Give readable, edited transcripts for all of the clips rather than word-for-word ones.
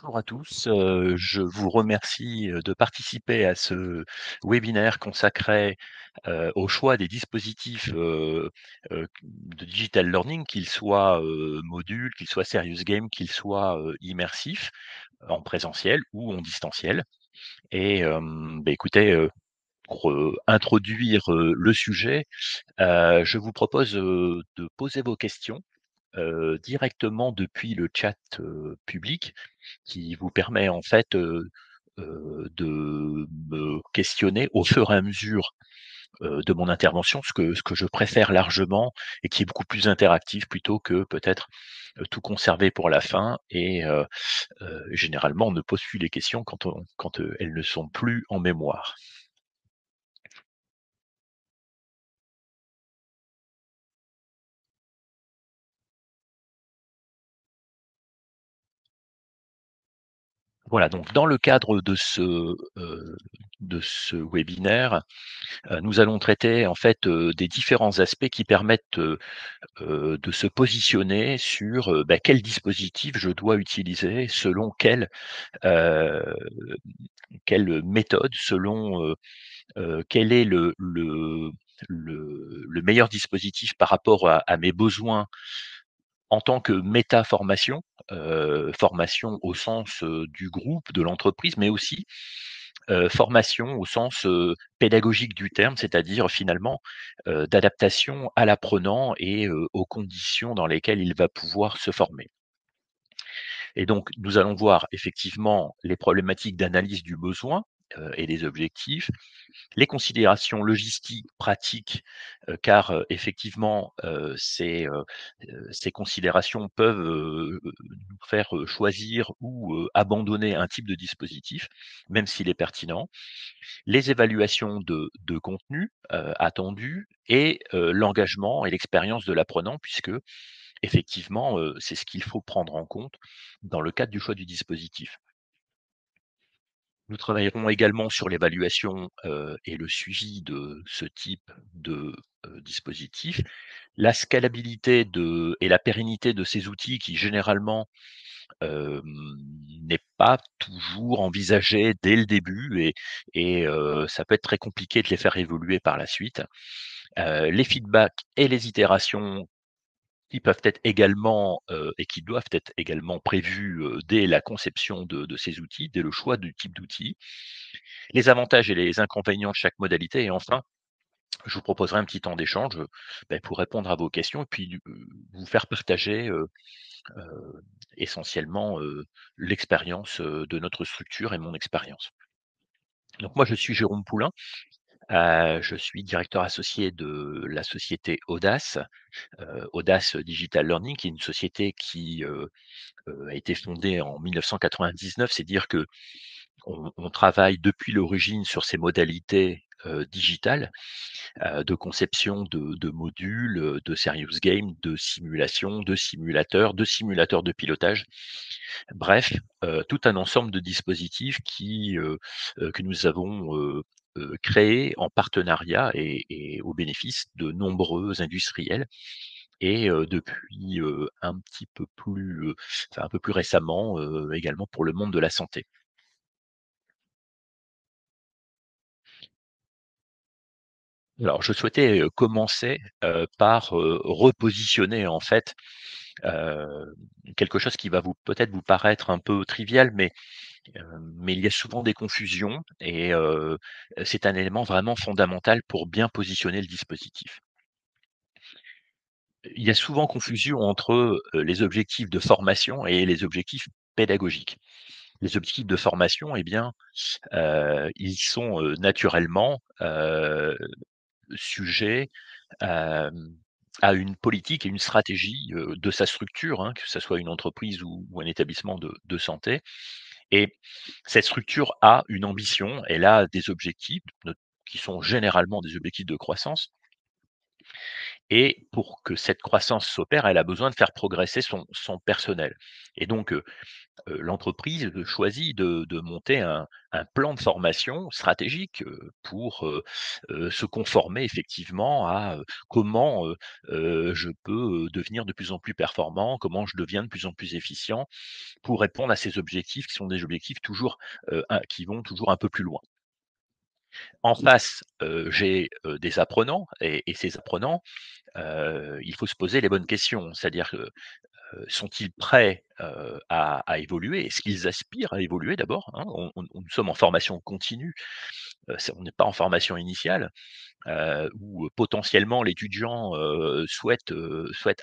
Bonjour à tous, je vous remercie, de participer à ce webinaire consacré, au choix des dispositifs, de digital learning, qu'ils soient, modules, qu'ils soient serious game, qu'ils soient, immersifs, en présentiel ou en distanciel et écoutez, pour, introduire, le sujet, je vous propose, de poser vos questions, directement depuis le chat, public qui vous permet en fait, de me questionner au fur et à mesure, de mon intervention, ce que je préfère largement et qui est beaucoup plus interactif plutôt que peut-être, tout conserver pour la fin et généralement on ne pose plus les questions quand elles ne sont plus en mémoire. Voilà, donc dans le cadre de ce webinaire, nous allons traiter en fait, des différents aspects qui permettent, de se positionner sur, quel dispositif je dois utiliser selon heu, quelle méthode, selon, quel est le meilleur dispositif par rapport à mes besoins en tant que méta-formation, formation au sens, du groupe, de l'entreprise, mais aussi, formation au sens, pédagogique du terme, c'est-à-dire finalement, d'adaptation à l'apprenant et aux conditions dans lesquelles il va pouvoir se former. Et donc nous allons voir effectivement les problématiques d'analyse du besoin, et des objectifs, les considérations logistiques, pratiques, car, effectivement, ces considérations peuvent, nous faire, choisir ou, abandonner un type de dispositif, même s'il est pertinent. Les évaluations de contenu, attendu et l'engagement et l'expérience de l'apprenant puisque effectivement, c'est ce qu'il faut prendre en compte dans le cadre du choix du dispositif. Nous travaillerons également sur l'évaluation, et le suivi de ce type de, dispositif. La scalabilité et la pérennité de ces outils qui généralement, hem, n'est pas toujours envisagée dès le début et ça peut être très compliqué de les faire évoluer par la suite. Les feedbacks et les itérations qui peuvent être également, et qui doivent être également prévus, dès la conception de ces outils, dès le choix du type d'outil. Les avantages et les inconvénients de chaque modalité et enfin, je vous proposerai un petit temps d'échange, pour répondre à vos questions et puis, vous faire partager, essentiellement, l'expérience, de notre structure et mon expérience. Donc moi, je suis Jérôme Poulain, je suis directeur associé de la société Audace, Audace Digital Learning, qui est une société qui, a été fondée en 1999. C'est dire que on travaille depuis l'origine sur ces modalités, digitales, de conception de modules, de serious game, de simulation, de simulateurs de pilotage. Bref, tout un ensemble de dispositifs que nous avons, créés en partenariat et au bénéfice de nombreux industriels et depuis, un peu plus récemment, également pour le monde de la santé. Alors je souhaitais, commencer, par, repositionner en fait, quelque chose qui va peut-être vous paraître un peu trivial, mais il y a souvent des confusions et c'est un élément vraiment fondamental pour bien positionner le dispositif. Il y a souvent confusion entre, les objectifs de formation et les objectifs pédagogiques. Les objectifs de formation, eh bien, ils sont, naturellement, sujets, hem, à une politique et une stratégie, de sa structure, hein, que ça soit une entreprise ou un établissement de santé et cette structure a une ambition, elle a des objectifs qui sont généralement des objectifs de croissance et pour que cette croissance s'opère, elle a besoin de faire progresser son personnel et donc l'entreprise, choisit de monter un plan de formation stratégique, pour, se conformer effectivement à, comment, je peux, devenir de plus en plus performant, comment je deviens de plus en plus efficient pour répondre à ces objectifs qui sont des objectifs toujours, qui vont toujours un peu plus loin. En face, j'ai, des apprenants et ces apprenants, il faut se poser les bonnes questions. C'est-à-dire que, sont-ils prêts, à évoluer? Est-ce qu'ils aspirent à évoluer d'abord, hein? Nous sommes en formation continue, c'est on n'est pas en formation initiale, où, potentiellement l'étudiant, souhaite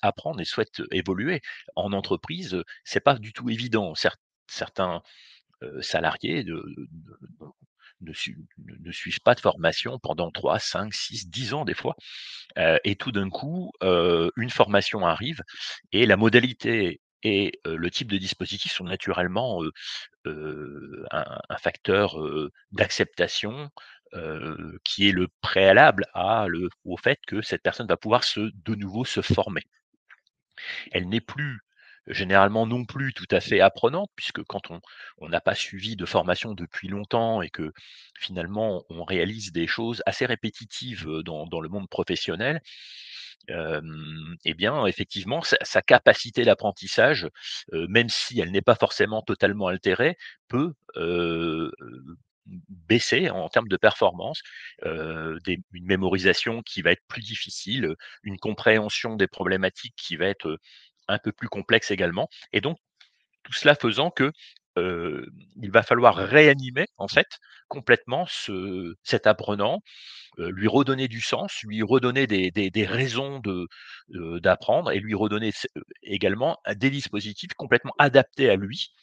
apprendre et souhaite évoluer. En entreprise, c'est pas du tout évident. Certains, salariés ne suivent pas de formation pendant 3, 5, 6, 10 ans des fois. Et tout d'un coup, une formation arrive et la modalité et le type de dispositif sont naturellement, un facteur, d'acceptation, qui est le préalable au fait que cette personne va pouvoir de nouveau se former. Elle n'est plus généralement non plus tout à fait apprenante puisque quand on n'a pas suivi de formation depuis longtemps et que finalement on réalise des choses assez répétitives, dans le monde professionnel, et bien, effectivement, sa capacité d'apprentissage, même si elle n'est pas forcément totalement altérée, peut, baisser en termes de performance, une mémorisation qui va être plus difficile, une compréhension des problématiques qui va être, un peu plus complexe également et donc tout cela faisant que, il va falloir réanimer, en fait, complètement cet apprenant, lui redonner du sens, lui redonner des raisons d'apprendre et lui redonner également des dispositifs complètement adaptés à lui,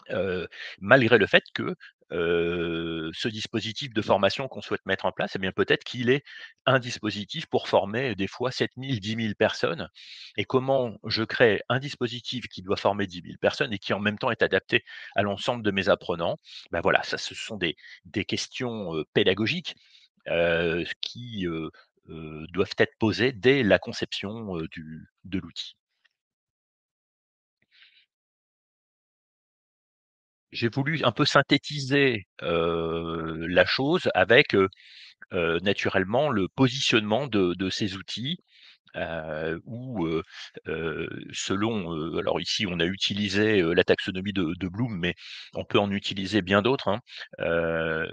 heu, malgré le fait que, ce dispositif de formation qu'on souhaite mettre en place, eh bien, peut-être qu'il est un dispositif pour former des fois 7 000, 10 000 personnes et comment je crée un dispositif qui doit former 10 000 personnes et qui en même temps est adapté à l'ensemble de mes apprenants? Ben voilà, ça ce sont des questions, pédagogiques, qui, doivent être posées dès la conception, de l'outil. J'ai voulu un peu synthétiser, la chose avec, naturellement le positionnement de ces outils, où, selon, alors ici on a utilisé, la taxonomie de Bloom, mais on peut en utiliser bien d'autres, hein. Heu,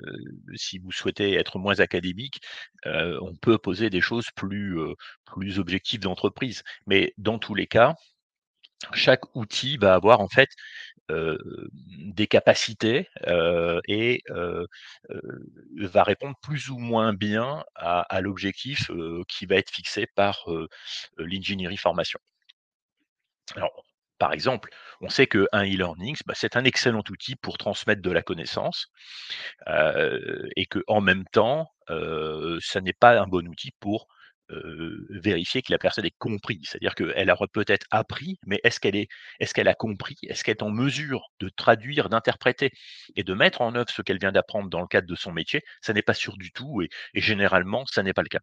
Si vous souhaitez être moins académique, on peut poser des choses plus objectives d'entreprise. Mais dans tous les cas, chaque outil va avoir en fait heu, des capacités, heu, va répondre plus ou moins bien à l'objectif, qui va être fixé par, l'ingénierie formation. Alors, par exemple, on sait qu'un e-learning, bah, c'est un excellent outil pour transmettre de la connaissance, et que en même temps, ça n'est pas un bon outil pour, vérifier que la personne ait compris. C'est-à-dire qu'elle aura peut-être appris, mais est-ce qu'elle a compris? Est-ce qu'elle est en mesure de traduire, d'interpréter et de mettre en œuvre ce qu'elle vient d'apprendre dans le cadre de son métier? Ça n'est pas sûr du tout et généralement, ça n'est pas le cas.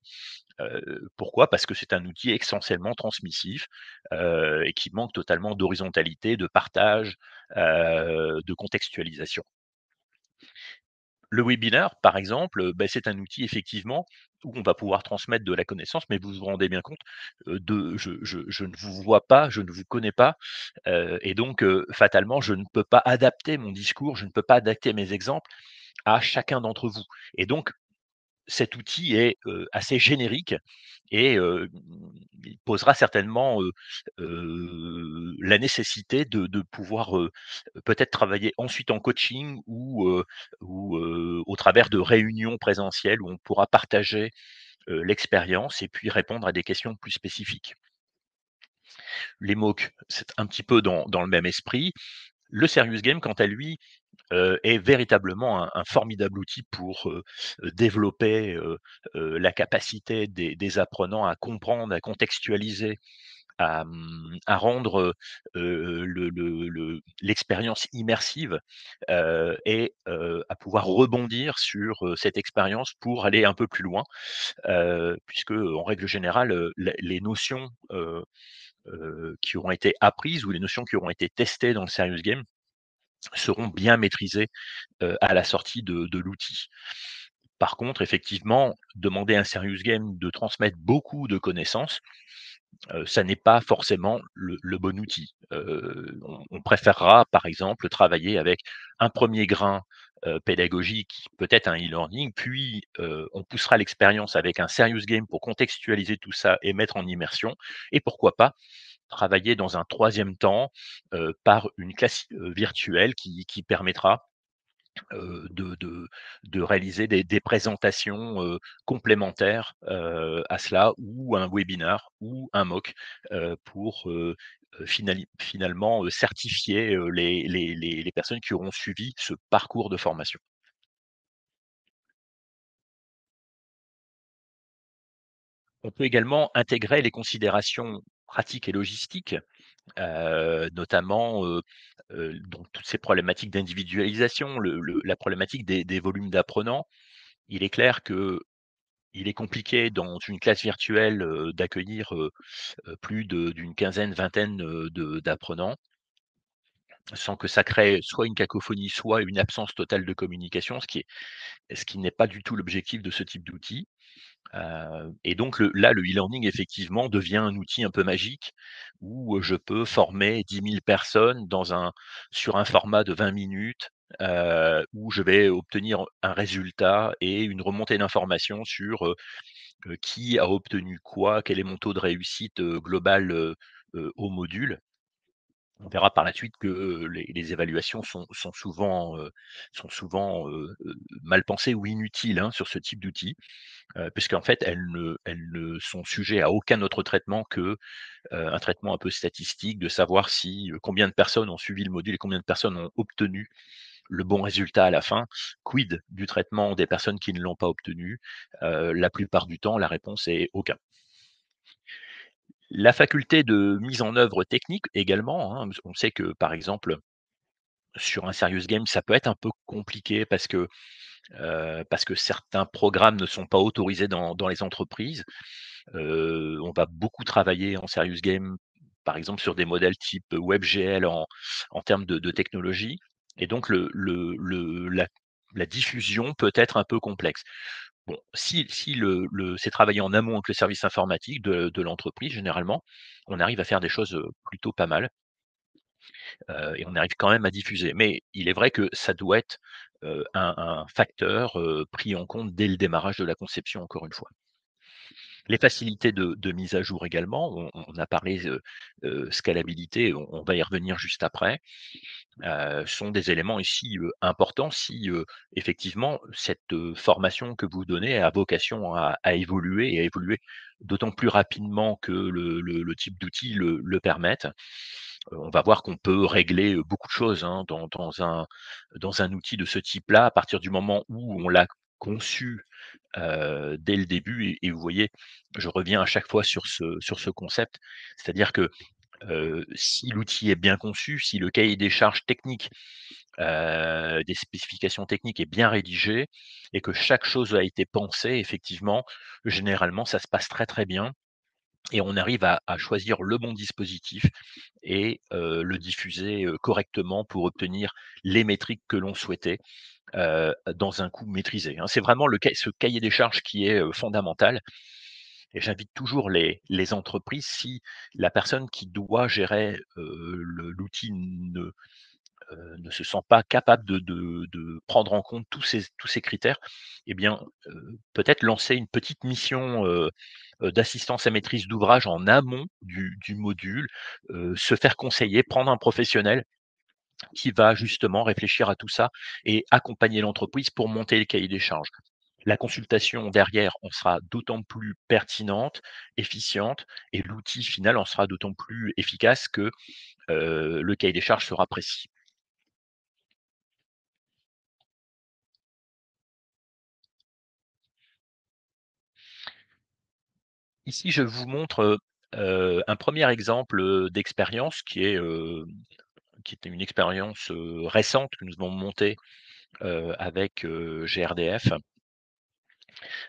Pourquoi? Parce que c'est un outil essentiellement transmissif, et qui manque totalement d'horizontalité, de partage, de contextualisation. Le webinaire, par exemple, c'est un outil effectivement où on va pouvoir transmettre de la connaissance, mais vous vous rendez bien compte, de je ne vous vois pas, je ne vous connais pas, et donc fatalement, je ne peux pas adapter mon discours, je ne peux pas adapter mes exemples à chacun d'entre vous et donc cet outil est, assez générique et il posera certainement, la nécessité de pouvoir, peut-être travailler ensuite en coaching ou au travers de réunions présentielles où on pourra partager, l'expérience et puis répondre à des questions plus spécifiques. Les MOOC, c'est un petit peu dans le même esprit. Le serious game, quant à lui, est véritablement un formidable outil pour, développer, la capacité des apprenants à comprendre, à contextualiser, à rendre, l'expérience immersive, et à pouvoir rebondir sur, cette expérience pour aller un peu plus loin, puisque, en règle générale, les notions, qui auront été apprises ou les notions qui auront été testées dans le serious game seront bien maîtrisées, à la sortie de l'outil. Par contre, effectivement, demander à un serious game de transmettre beaucoup de connaissances, ça n'est pas forcément le bon outil. On préférera, par exemple, travailler avec un premier grain, pédagogique, peut-être un e-learning, puis, on poussera l'expérience avec un serious game pour contextualiser tout ça et mettre en immersion et pourquoi pas travailler dans un troisième temps, par une classe, virtuelle qui permettra de réaliser des présentations, complémentaires, à cela ou un webinar ou un MOOC, pour, finalement, certifier, les personnes qui auront suivi ce parcours de formation. On peut également intégrer les considérations pratiques et logistiques, notamment, donc toutes ces problématiques d'individualisation, la problématique des volumes d'apprenants. Il est clair que il est compliqué dans une classe virtuelle, d'accueillir, plus d'une quinzaine, vingtaine, de d'apprenants, sans que ça crée soit une cacophonie, soit une absence totale de communication, ce qui n'est pas du tout l'objectif de ce type d'outil. Et donc le e-learning effectivement devient un outil un peu magique où, je peux former 10 000 personnes sur un format de 20 minutes, où je vais obtenir un résultat et une remontée d'informations sur, qui a obtenu quoi, quel est mon taux de réussite, global, au module. On verra par la suite que, les évaluations sont souvent, mal pensées ou inutiles, hein, sur ce type d'outil, puisqu'en fait elles ne sont sujet à aucun autre traitement que, un traitement un peu statistique de savoir si, combien de personnes ont suivi le module et combien de personnes ont obtenu le bon résultat à la fin. Quid du traitement des personnes qui ne l'ont pas obtenu? La plupart du temps, la réponse est aucun. La faculté de mise en œuvre technique également, hein, on sait que, par exemple, sur un serious game, ça peut être un peu compliqué parce que certains programmes ne sont pas autorisés dans les entreprises. On va beaucoup travailler en serious game, par exemple, sur des modèles type WebGL en termes de technologie et donc la diffusion peut être un peu complexe. Bon, si c'est travaillé en amont avec le service informatique de l'entreprise, généralement, on arrive à faire des choses, plutôt pas mal, et on arrive quand même à diffuser. Mais il est vrai que ça doit être, un facteur, pris en compte dès le démarrage de la conception, encore une fois. Les facilités de mise à jour également, on a parlé, scalabilité, on va y revenir juste après. Sont des éléments ici, importants si, effectivement cette, formation que vous donnez a vocation à évoluer et à évoluer d'autant plus rapidement que le type d'outil le permette. On va voir qu'on peut régler, beaucoup de choses, hein, dans un outil de ce type-là, à partir du moment où on l'a conçu, dès le début et vous voyez, je reviens à chaque fois sur ce concept. C'est-à-dire que, si l'outil est bien conçu, si le cahier des charges techniques, des spécifications techniques est bien rédigé et que chaque chose a été pensée effectivement, généralement ça se passe très, très bien et on arrive à choisir le bon dispositif et le diffuser, correctement pour obtenir les métriques que l'on souhaitait, dans un coût maîtrisé, hein. C'est vraiment ce cahier des charges qui est, fondamental et j'invite toujours les entreprises, si la personne qui doit gérer, l'outil ne se sent pas capable de prendre en compte tous ces critères, eh bien, peut-être lancer une petite mission, d'assistance à maîtrise d'ouvrage en amont du module, se faire conseiller, prendre un professionnel qui va justement réfléchir à tout ça et accompagner l'entreprise pour monter le cahier des charges. La consultation derrière en sera d'autant plus pertinente, efficiente et l'outil final en sera d'autant plus efficace que, le cahier des charges sera précis. Ici, je vous montre, un premier exemple, d'expérience qui était une expérience, récente que nous avons montée, avec, GRDF.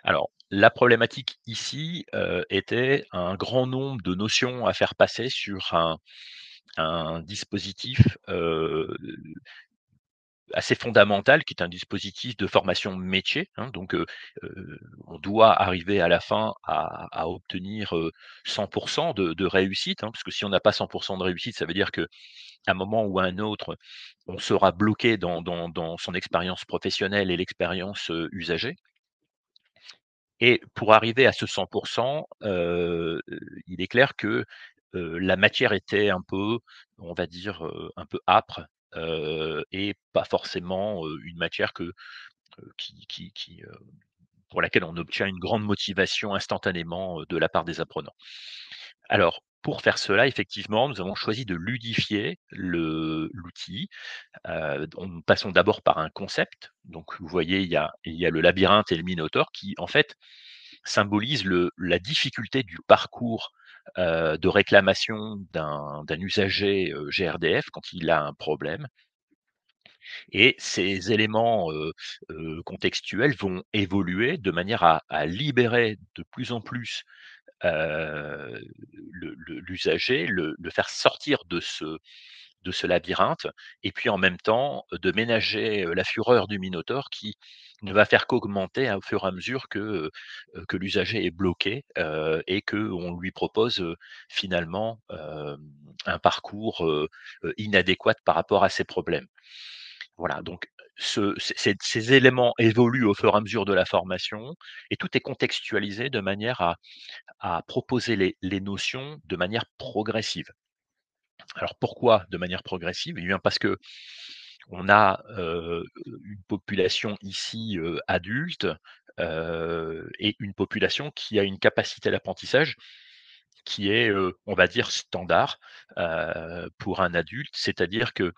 Alors, la problématique ici, était un grand nombre de notions à faire passer sur un dispositif, assez fondamental, qui est un dispositif de formation métier, hein. Donc, on doit arriver à la fin à obtenir, 100 de réussite, hein, parce que si on n'a pas 100 de réussite, ça veut dire qu'à un moment ou à un autre, on sera bloqué dans son expérience professionnelle et l'expérience, usagée. Et pour arriver à ce 100 il est clair que, la matière était un peu, on va dire, un peu âpre, et pas forcément, une matière pour laquelle on obtient une grande motivation instantanément, de la part des apprenants. Alors, pour faire cela, effectivement, nous avons choisi de ludifier l'outil. Nous passons d'abord par un concept. Donc vous voyez, il y a le labyrinthe et le minotaure qui, en fait, symbolise la difficulté du parcours, de réclamation d'un usager, GRDF quand il a un problème, et ces éléments, contextuels vont évoluer de manière à libérer de plus en plus, l'usager, le faire sortir de ce labyrinthe, et puis en même temps, de ménager, la fureur du minotaure qui ne va faire qu'augmenter, hein, au fur et à mesure que l'usager est bloqué, et qu'on lui propose, finalement, un parcours, inadéquat par rapport à ses problèmes. Voilà, donc ces éléments évoluent au fur et à mesure de la formation, et tout est contextualisé de manière à proposer les notions de manière progressive. Alors pourquoi de manière progressive? Eh bien parce que on a, une population ici, adulte, et une population qui a une capacité d'apprentissage qui est, on va dire standard, pour un adulte. C'est-à-dire que,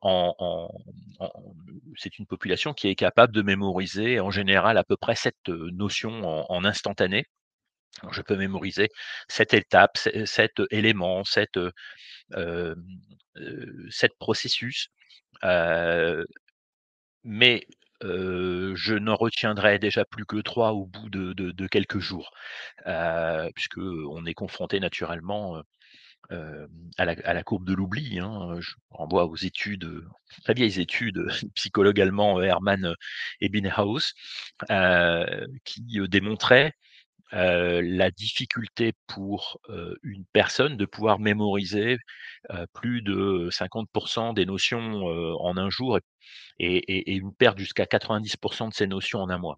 en c'est une population qui est capable de mémoriser en général à peu près cette notions en instantané. Alors je peux mémoriser cette étape, 7 éléments, 7 processus, heu, mais je n'en retiendrai déjà plus que 3 au bout de quelques jours, puisque, on est confronté naturellement, à la courbe de l'oubli, hein. Je renvoie aux études, très vieilles études, du psychologue allemand, Hermann Ebbinghaus, qui, démontraient la difficulté pour, une personne de pouvoir mémoriser, plus de 50 des notions, en un jour, et une perte jusqu'à 90 de ces notions en un mois.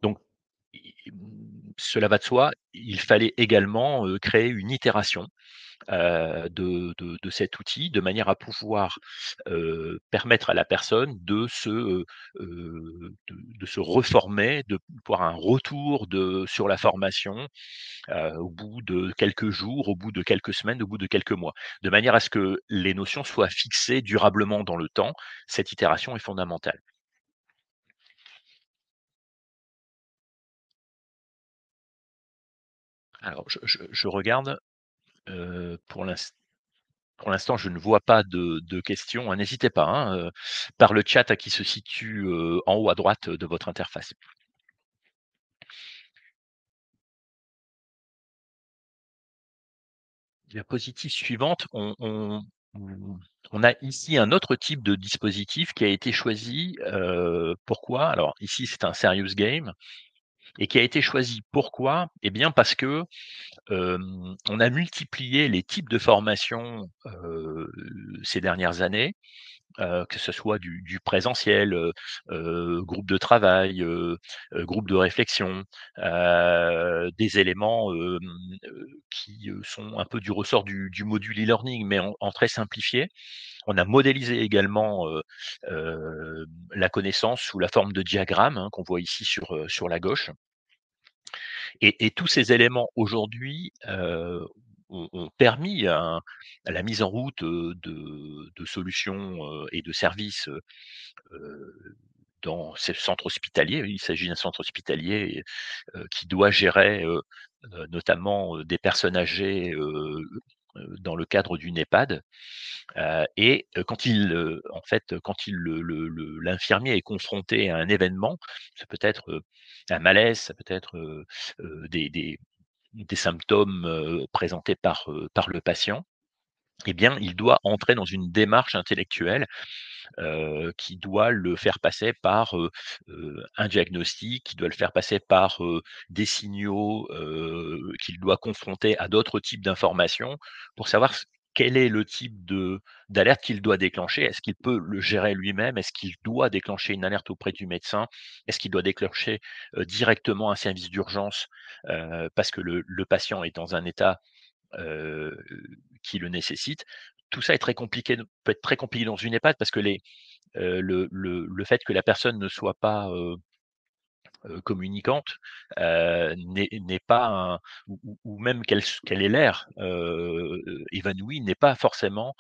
Donc cela va de soi, il fallait également, créer une itération, de cet outil, de manière à pouvoir, permettre à la personne de se reformer, de pouvoir un retour sur la formation, au bout de quelques jours, au bout de quelques semaines, au bout de quelques mois. De manière à ce que les notions soient fixées durablement dans le temps. Cette itération est fondamentale. Alors je regarde, pour l'instant, je ne vois pas de questions, hein. N'hésitez pas, hein, par le chat qui se situe, en haut à droite de votre interface. Diapositive suivante, on a ici un autre type de dispositif qui a été choisi, pourquoi? Alors ici, c'est un serious game, et qui a été choisi pourquoi? Eh bien parce que, on a multiplié les types de formations, ces dernières années, que ce soit du présentiel, groupe de travail, groupe de réflexion, des éléments, qui, sont un peu du ressort du module e-learning, mais en très simplifié. On a modélisé également, la connaissance sous la forme de diagrammes, hein, qu'on voit ici sur la gauche, et tous ces éléments aujourd'hui, ont permis à la mise en route, de solutions, et de services, dans ces centres hospitaliers. Il s'agit d'un centre hospitalier, qui doit gérer, notamment, des personnes âgées, dans le cadre d'une EHPAD. Et quand en fait, quand l'infirmier est confronté à un événement, ça peut être, un malaise, ça peut être, des symptômes, présentés par le patient, eh bien, il doit entrer dans une démarche intellectuelle qui doit le faire passer par, un diagnostic, qui doit le faire passer par, des signaux, qu'il doit confronter à d'autres types d'informations pour savoir quel est le type d'alerte qu'il doit déclencher. Est-ce qu'il peut le gérer lui-même? Est-ce qu'il doit déclencher une alerte auprès du médecin? Est-ce qu'il doit déclencher, directement un service d'urgence, parce que le patient est dans un état, heu, qui le nécessite? Tout ça est très compliqué, peut être très compliqué dans une EHPAD parce que le fait que la personne ne soit pas, communicante, n'est pas un ou même qu'elle ait l'air, évanouie, n'est pas forcément,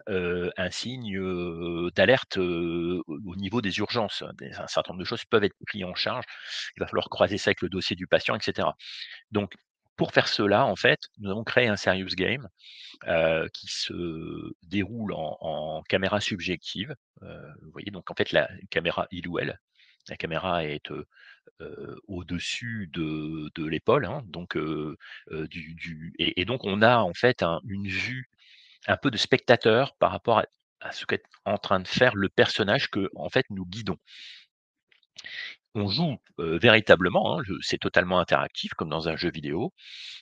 un signe, d'alerte, au niveau des urgences. Un certain nombre de choses peuvent être pris en charge. Il va falloir croiser ça avec le dossier du patient et cetera. Donc pour faire cela, en fait, nous avons créé un serious game, qui se déroule en caméra subjective. Vous voyez, donc en fait la caméra, il ou elle, la caméra est, au-dessus de l'épaule, hein, donc du et donc on a en fait une vue un peu de spectateur par rapport à ce qu'est en train de faire le personnage que en fait nous guidons. On joue, véritablement, hein, c'est totalement interactif comme dans un jeu vidéo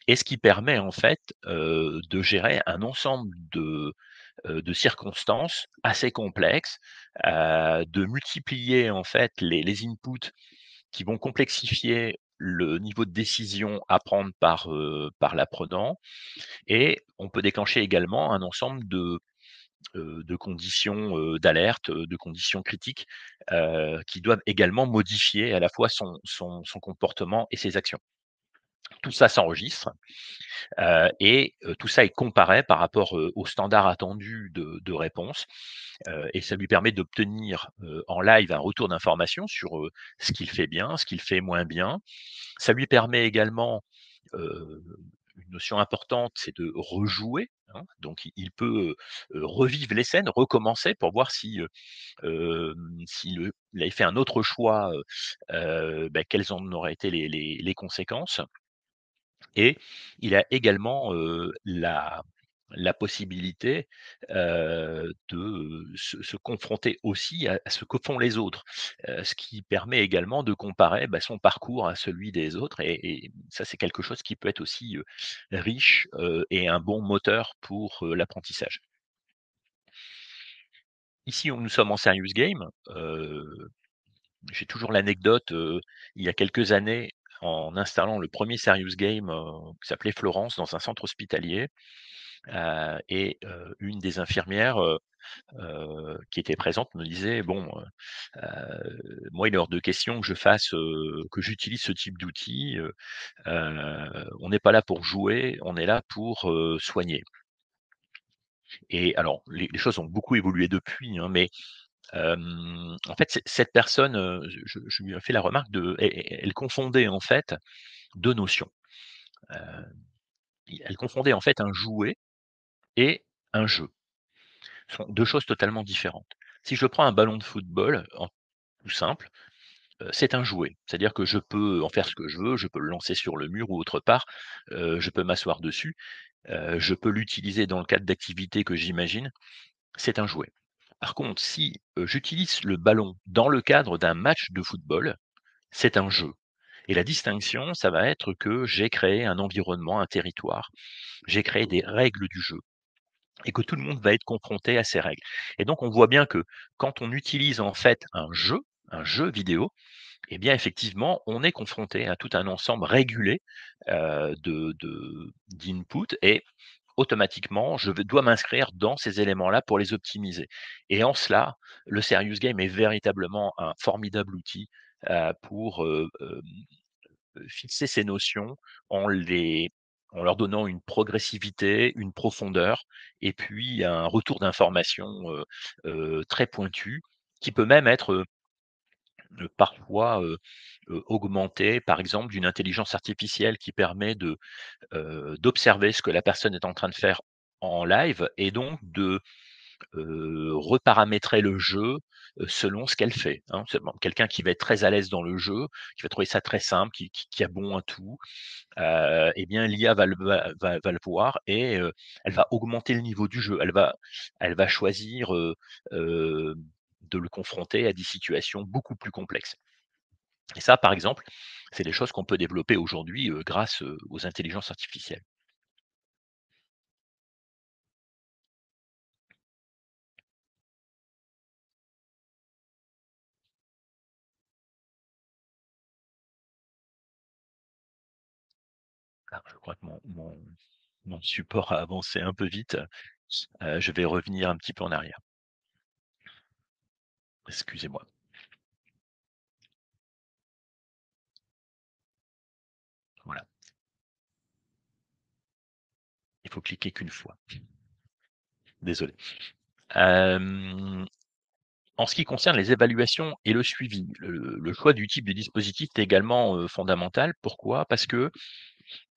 et ce qui permet en fait, de gérer un ensemble de circonstances assez complexes, de multiplier en fait les inputs qui vont complexifier le niveau de décision à prendre par l'apprenant et on peut déclencher également un ensemble de conditions, d'alerte, de conditions critiques, qui doivent également modifier à la fois son comportement et ses actions. Tout ça s'enregistre, et tout ça est comparé par rapport, aux standards attendus de réponse, et ça lui permet d'obtenir, en live un retour d'information sur, ce qu'il fait bien, ce qu'il fait moins bien. Ça lui permet également, heu, une notion importante, c'est de rejouer, hein. Donc il peut, revivre les scènes, recommencer pour voir si, s'il il avait fait un autre choix, quelles en auraient été les conséquences. Et il a également, la possibilité, de se confronter aussi à ce que font les autres, ce qui permet également de comparer, son parcours à celui des autres et ça, c'est quelque chose qui peut être aussi, riche, et un bon moteur pour, l'apprentissage. Ici, nous sommes en serious game, j'ai toujours l'anecdote, il y a quelques années, en installant le premier serious game, qui s'appelait Florence dans un centre hospitalier, une des infirmières, qui était présente me disait: «Bon, moi, il est hors de question que que j'utilise ce type d'outil, on n'est pas là pour jouer, on est là pour, soigner». Et alors les choses ont beaucoup évolué depuis, hein, mais en fait, cette personne, je lui ai fait la remarque elle confondait en fait 2 notions. Heu, Elle confondait en fait un jouet et un jeu. Ce sont 2 choses totalement différentes. Si je prends un ballon de football, en tout simple, c'est un jouet. C'est-à-dire que je peux en faire ce que je veux, je peux le lancer sur le mur ou autre part, je peux m'asseoir dessus, je peux l'utiliser dans le cadre d'activités que j'imagine, c'est un jouet. Par contre, si, j'utilise le ballon dans le cadre d'un match de football, c'est un jeu. Et la distinction, ça va être que j'ai créé un environnement, un territoire, j'ai créé des règles du jeu et que tout le monde va être confronté à ces règles. Et donc on voit bien que quand on utilise en fait un jeu vidéo, eh bien effectivement, on est confronté à tout un ensemble régulé, d'input et automatiquement, dois m'inscrire dans ces éléments-là pour les optimiser. Et en cela, le serious game est véritablement un formidable outil, pour, fixer ces notions en les en leur donnant une progressivité, une profondeur et puis un retour d'information, très pointu qui peut même être, parfois, augmentée, par exemple, d'une intelligence artificielle qui permet d'observer ce que la personne est en train de faire en live et donc de reparamétrer le jeu, selon ce qu'elle fait, hein. C'est bon, quelqu'un qui va être très à l'aise dans le jeu, qui va trouver ça très simple, qui a bon à tout, et bien l'IA va le voir et elle va augmenter le niveau du jeu. Elle va choisir, heu, de le confronter à des situations beaucoup plus complexes. Et ça, par exemple, c'est des choses qu'on peut développer aujourd'hui, grâce, aux intelligences artificielles. Alors je crois que mon support a avancé un peu vite, je vais revenir un petit peu en arrière. Excusez-moi. Voilà, il faut cliquer qu'une fois. Désolé. Hem, En ce qui concerne les évaluations et le suivi, le choix du type de dispositif est également, fondamental. Pourquoi? Parce que,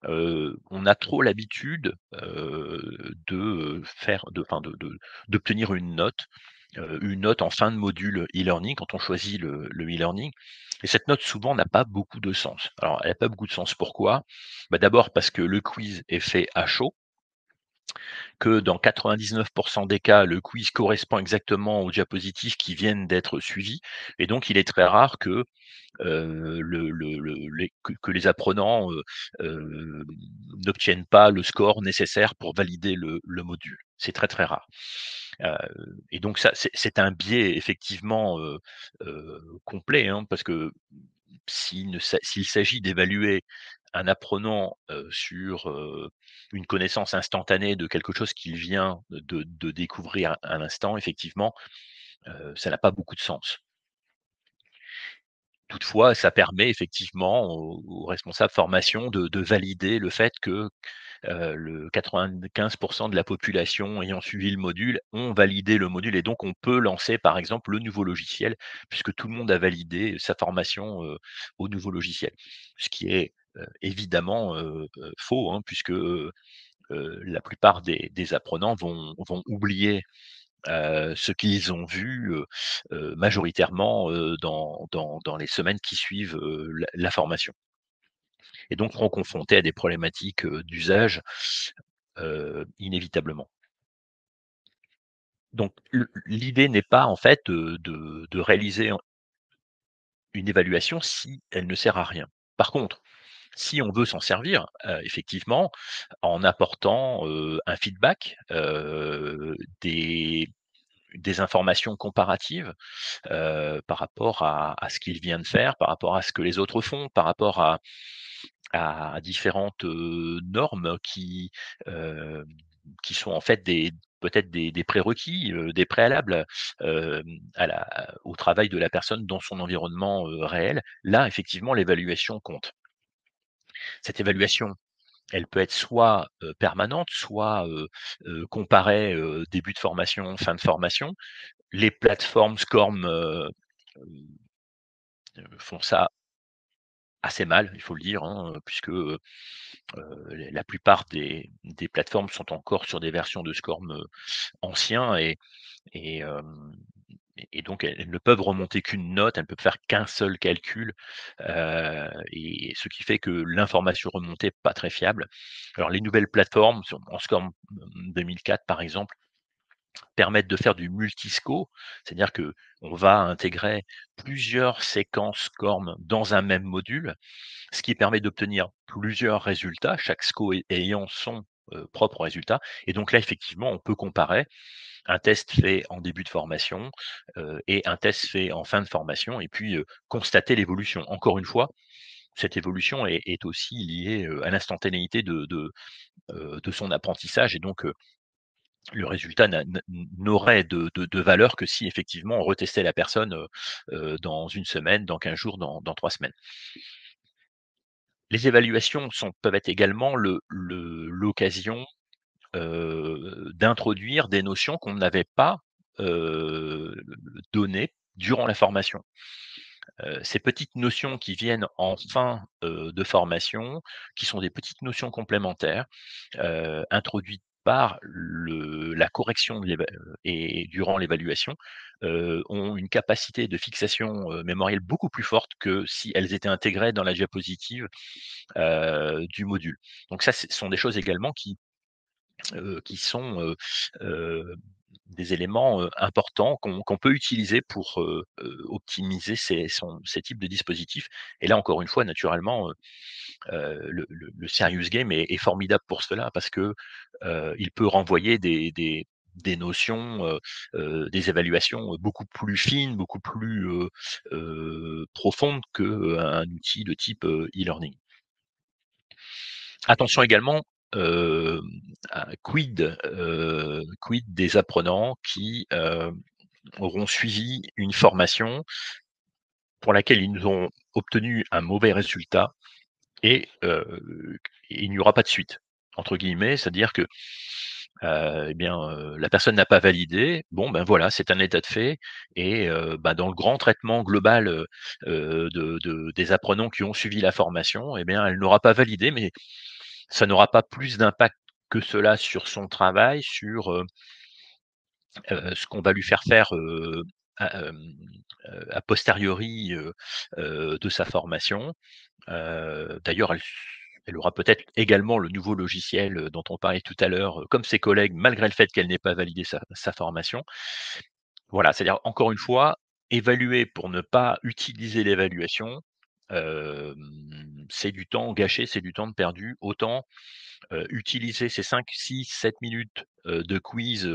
on a trop l'habitude, faire de enfin de d'obtenir une note en fin de module e-learning quand on choisit le e-learning et cette note souvent n'a pas beaucoup de sens. Alors elle n'a pas beaucoup de sens pourquoi? Bah, d'abord parce que le quiz est fait à chaud, que dans 99 des cas, le quiz correspond exactement aux diapositives qui viennent d'être suivies et donc il est très rare que que les apprenants, n'obtiennent pas le score nécessaire pour valider le module. C'est très, très rare. Heu et donc ça, c'est un biais effectivement, complet, hein, parce que s'il s'agit d'évaluer un apprenant, sur, une connaissance instantanée de quelque chose qu'il vient de découvrir à l'instant, effectivement, ça n'a pas beaucoup de sens. Toutefois, ça permet effectivement aux responsables formation de valider le fait que, le 95 de la population ayant suivi le module ont validé le module et donc on peut lancer par exemple le nouveau logiciel puisque tout le monde a validé sa formation, au nouveau logiciel. Ce qui est, évidemment, faux, hein, puisque, la plupart des apprenants vont oublier ce qu'ils ont vu, majoritairement, dans les semaines qui suivent, la formation et donc seront confrontés à des problématiques, d'usage, inévitablement. Donc l'idée n'est pas en fait, de réaliser une évaluation si elle ne sert à rien. Par contre, si on veut s'en servir, effectivement, en apportant, un feedback, des informations comparatives, par rapport à ce qu'il vient de faire, par rapport à ce que les autres font, par rapport à différentes, normes hem, qui sont en fait peut-être des prérequis, des préalables, au travail de la personne dans son environnement, réel. Là, effectivement, l'évaluation compte. Cette évaluation, elle peut être soit, permanente, soit, comparée, début de formation, fin de formation. Les plateformes SCORM, font ça assez mal, il faut le dire, hein, puisque, la plupart des plateformes sont encore sur des versions de SCORM, anciens et hem et donc elles ne peuvent remonter qu'une note, elles ne peuvent faire qu'un seul calcul, et ce qui fait que l'information remontée est pas très fiable. Alors les nouvelles plateformes en SCORM, 2004 par exemple, permettent de faire du multisco, c'est-à-dire que on va intégrer plusieurs séquences SCORM dans un même module, ce qui permet d'obtenir plusieurs résultats, chaque SCO ayant son, propre résultat et donc là, effectivement, on peut comparer un test fait en début de formation, et un test fait en fin de formation et puis, constater l'évolution. Encore une fois, cette évolution est aussi liée, à l'instantanéité de son apprentissage et donc, le résultat n'aurait de valeur que si effectivement on retestait la personne, dans une semaine, dans 15 jours, dans 3 semaines. Les évaluations peuvent être également l'occasion, d'introduire des notions qu'on n'avait pas, données durant la formation. Ces petites notions qui viennent en fin, de formation, qui sont des petites notions complémentaires, introduites par la correction de et durant l'évaluation, ont une capacité de fixation, mémorielle beaucoup plus forte que si elles étaient intégrées dans la diapositive, du module. Donc ça, ce sont des choses également qui sont, des éléments, importants qu'on peut utiliser pour, optimiser ces types de dispositifs. Et là, encore une fois, naturellement, le serious game est formidable pour cela parce que, il peut renvoyer des notions, des évaluations, beaucoup plus fines, beaucoup plus, profondes qu'un outil de type, e-learning. Attention également, quid des apprenants qui, auront suivi une formation pour laquelle ils ont obtenu un mauvais résultat et il n'y aura pas de «suite» entre guillemets. C'est-à-dire que, eh bien, la personne n'a pas validé. Bon, ben, voilà, c'est un état de fait et bah, dans le grand traitement global, des apprenants qui ont suivi la formation, eh bien, elle n'aura pas validé, mais ça n'aura pas plus d'impact que cela sur son travail, sur, ce qu'on va lui faire faire, a a posteriori, de sa formation. D'ailleurs, elle aura peut-être également le nouveau logiciel, dont on parlait tout à l'heure, comme ses collègues, malgré le fait qu'elle n'ait pas validé sa formation. Voilà, c'est-à-dire encore une fois, évaluer pour ne pas utiliser l'évaluation, c'est du temps gâché, c'est du temps de perdu. Autant, utiliser ces 5, 6, 7 minutes, de quiz,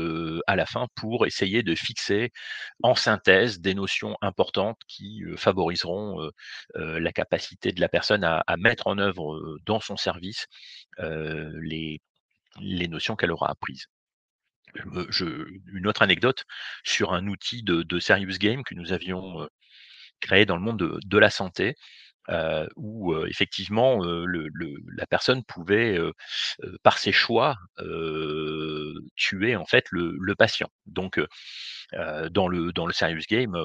à la fin pour essayer de fixer en synthèse des notions importantes qui, favoriseront, la capacité de la personne à mettre en œuvre, dans son service, les notions qu'elle aura apprises. Une autre anecdote sur un outil de serious game que nous avions, créé dans le monde de la santé, où, effectivement, la personne pouvait, par ses choix, tuer en fait le patient. Donc, dans le serious game,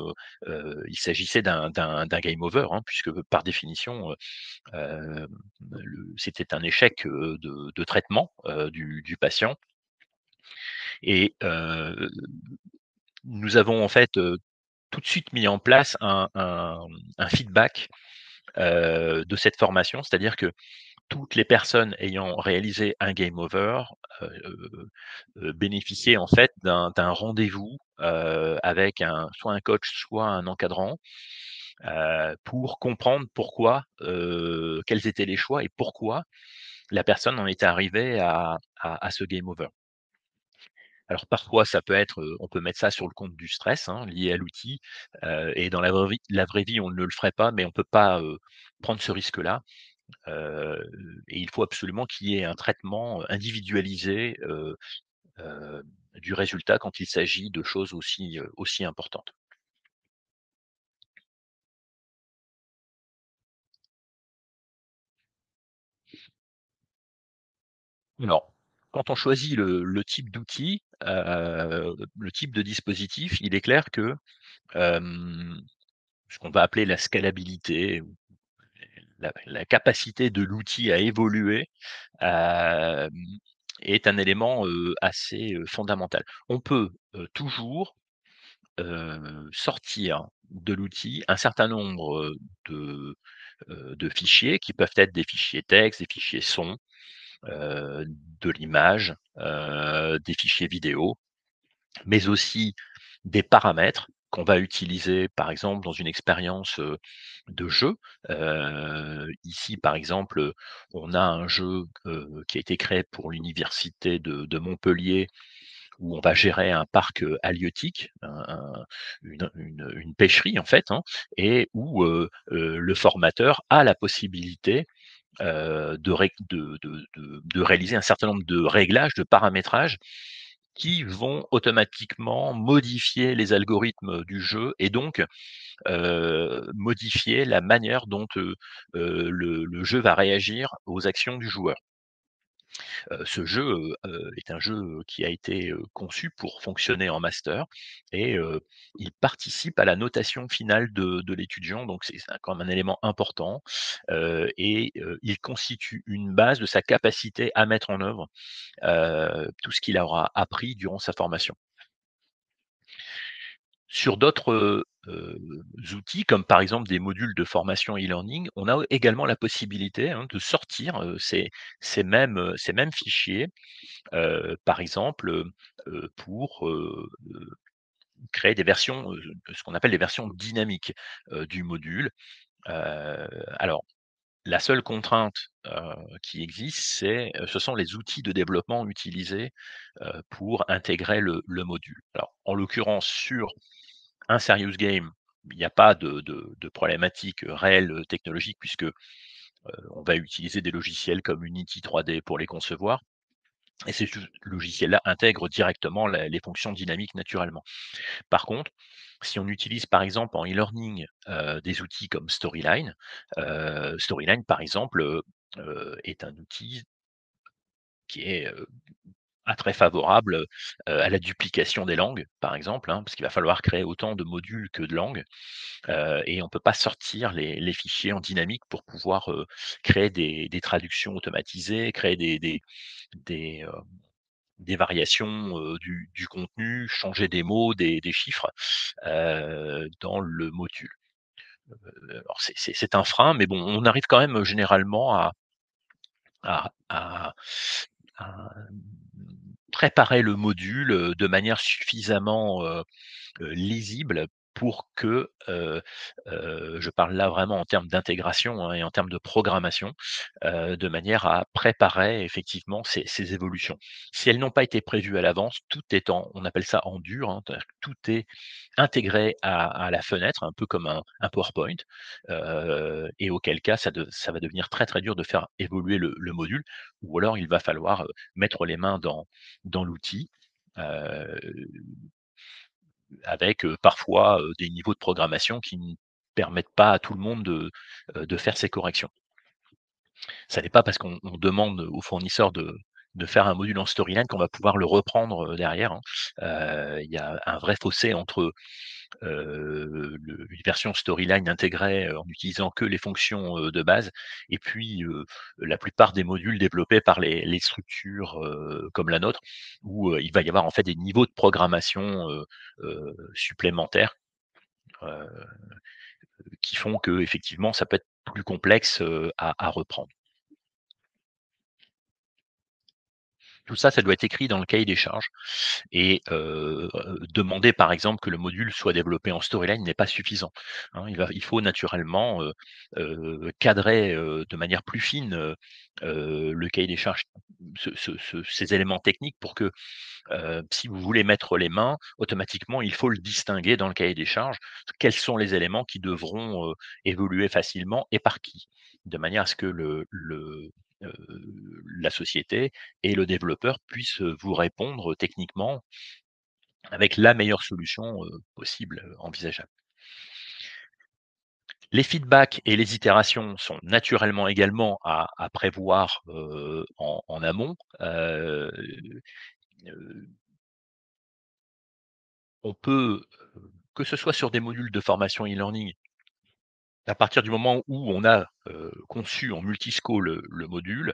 il s'agissait d'un game over, hein, puisque par définition, c'était un échec, de traitement, du patient. Et nous avons en fait, tout de suite mis en place un feedback, de cette formation. C'est-à-dire que toutes les personnes ayant réalisé un game over, bénéficiaient en fait d'un rendez-vous, avec soit un coach, soit un encadrant, pour comprendre pourquoi, quels étaient les choix et pourquoi la personne en était arrivée à ce game over. Alors parfois ça peut être, on peut mettre ça sur le compte du stress, hein, lié à l'outil, et dans la vraie vie on ne le ferait pas, mais on peut pas, prendre ce risque-là. Heu et il faut absolument qu'il y ait un traitement, individualisé, du résultat quand il s'agit de choses aussi importantes. Alors, quand on choisit le type d'outil, le type de dispositif, il est clair que, hem, ce qu'on va appeler la scalabilité ou la capacité de l'outil à évoluer, hem, est un élément, assez, fondamental. On peut, toujours, sortir de l'outil un certain nombre, de fichiers qui peuvent être des fichiers texte, des fichiers son, de l'image, des fichiers vidéo, mais aussi des paramètres qu'on va utiliser, par exemple, dans une expérience, de jeu. Ici, par exemple, on a un jeu, qui a été créé pour l'université de Montpellier, où on va gérer un parc, halieutique, une pêcherie, en fait, hein, et où, le formateur a la possibilité, de réaliser un certain nombre de réglages, de paramétrages qui vont automatiquement modifier les algorithmes du jeu et donc, modifier la manière dont, le jeu va réagir aux actions du joueur. Ce jeu, est un jeu, qui a été, conçu pour fonctionner en master et il participe à la notation finale de l'étudiant, donc c'est quand même un élément important, et il constitue une base de sa capacité à mettre en œuvre, tout ce qu'il aura appris durant sa formation. Sur d'autres, outils, comme par exemple des modules de formation e-learning, on a également la possibilité, hein, de sortir, ces mêmes fichiers, par exemple, pour, créer des versions, ce qu'on appelle les versions dynamiques, du module. Alors la seule contrainte, qui existe, ce sont les outils de développement utilisés, pour intégrer le module. Alors en l'occurrence sur un serious game, il n'y a pas de problématique, réelle, technologique puisque, on va utiliser des logiciels comme Unity 3D pour les concevoir et ces logiciels-là intègrent directement les fonctions dynamiques naturellement. Par contre, si on utilise par exemple en e-learning, des outils comme Storyline, Storyline par exemple, est un outil qui est, pas très favorable, à la duplication des langues, par exemple, hein, parce qu'il va falloir créer autant de modules que de langues. Et on peut pas sortir les fichiers en dynamique pour pouvoir, créer des traductions automatisées, créer des, heu, des variations, du contenu, changer des mots, des chiffres, dans le module. Alors c'est un frein, mais bon, on arrive quand même, généralement à à, préparer le module, de manière suffisamment, lisible pour que, je parle là vraiment en termes d'intégration, hein, et en termes de programmation, de manière à préparer effectivement ces évolutions. Si elles n'ont pas été prévues à l'avance, tout est on appelle ça en dur, hein, c'est-à-dire que tout est intégré à la fenêtre, un peu comme un PowerPoint, et auquel cas ça va devenir très, très dur de faire évoluer le module ou alors il va falloir, mettre les mains dans l'outil, heu avec, parfois, des niveaux de programmation qui ne permettent pas à tout le monde de faire ces corrections. Ça n'est pas parce qu'on demande au fournisseur de faire un module en Storyline qu'on va pouvoir le reprendre, derrière, hein. Il y a un vrai fossé entre, une version Storyline intégrée, en utilisant que les fonctions, de base et puis, la plupart des modules développés par les structures, comme la nôtre où, il va y avoir en fait des niveaux de programmation, supplémentaires, heu, qui font que effectivement ça peut être plus complexe, à reprendre. Tout ça, ça doit être écrit dans le cahier des charges et demander par exemple que le module soit développé en Storyline n'est pas suffisant, hein. Il faut naturellement, cadrer, de manière plus fine, le cahier des charges, ces éléments techniques pour que, si vous voulez mettre les mains, automatiquement, il faut le distinguer dans le cahier des charges. Quels sont les éléments qui devront, évoluer facilement et par qui? De manière à ce que heu, la société et le développeur puissent, vous répondre techniquement avec la meilleure solution, possible, envisageable. Les feedbacks et les itérations sont naturellement également à prévoir, en amont. Heu, on peut, que ce soit sur des modules de formation e-learning, à partir du moment où on a, conçu en multisco le module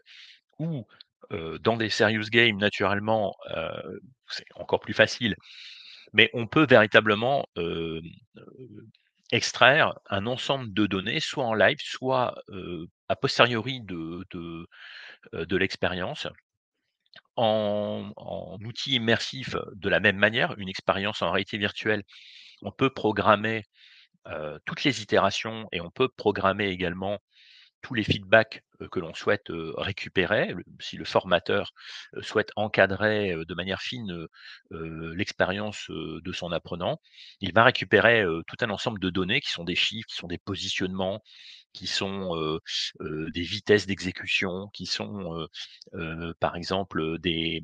ou, dans des serious games naturellement, c'est encore plus facile. Mais on peut véritablement, extraire un ensemble de données, soit en live, soit, a posteriori de l'expérience, en outil immersif de la même manière, une expérience en réalité virtuelle. On peut programmer, toutes les itérations et on peut programmer également tous les feedbacks, que l'on souhaite, récupérer. Si le formateur, souhaite encadrer, de manière fine, l'expérience, de son apprenant, il va récupérer, tout un ensemble de données qui sont des chiffres, qui sont des positionnements, qui sont, des vitesses d'exécution, qui sont, par exemple, des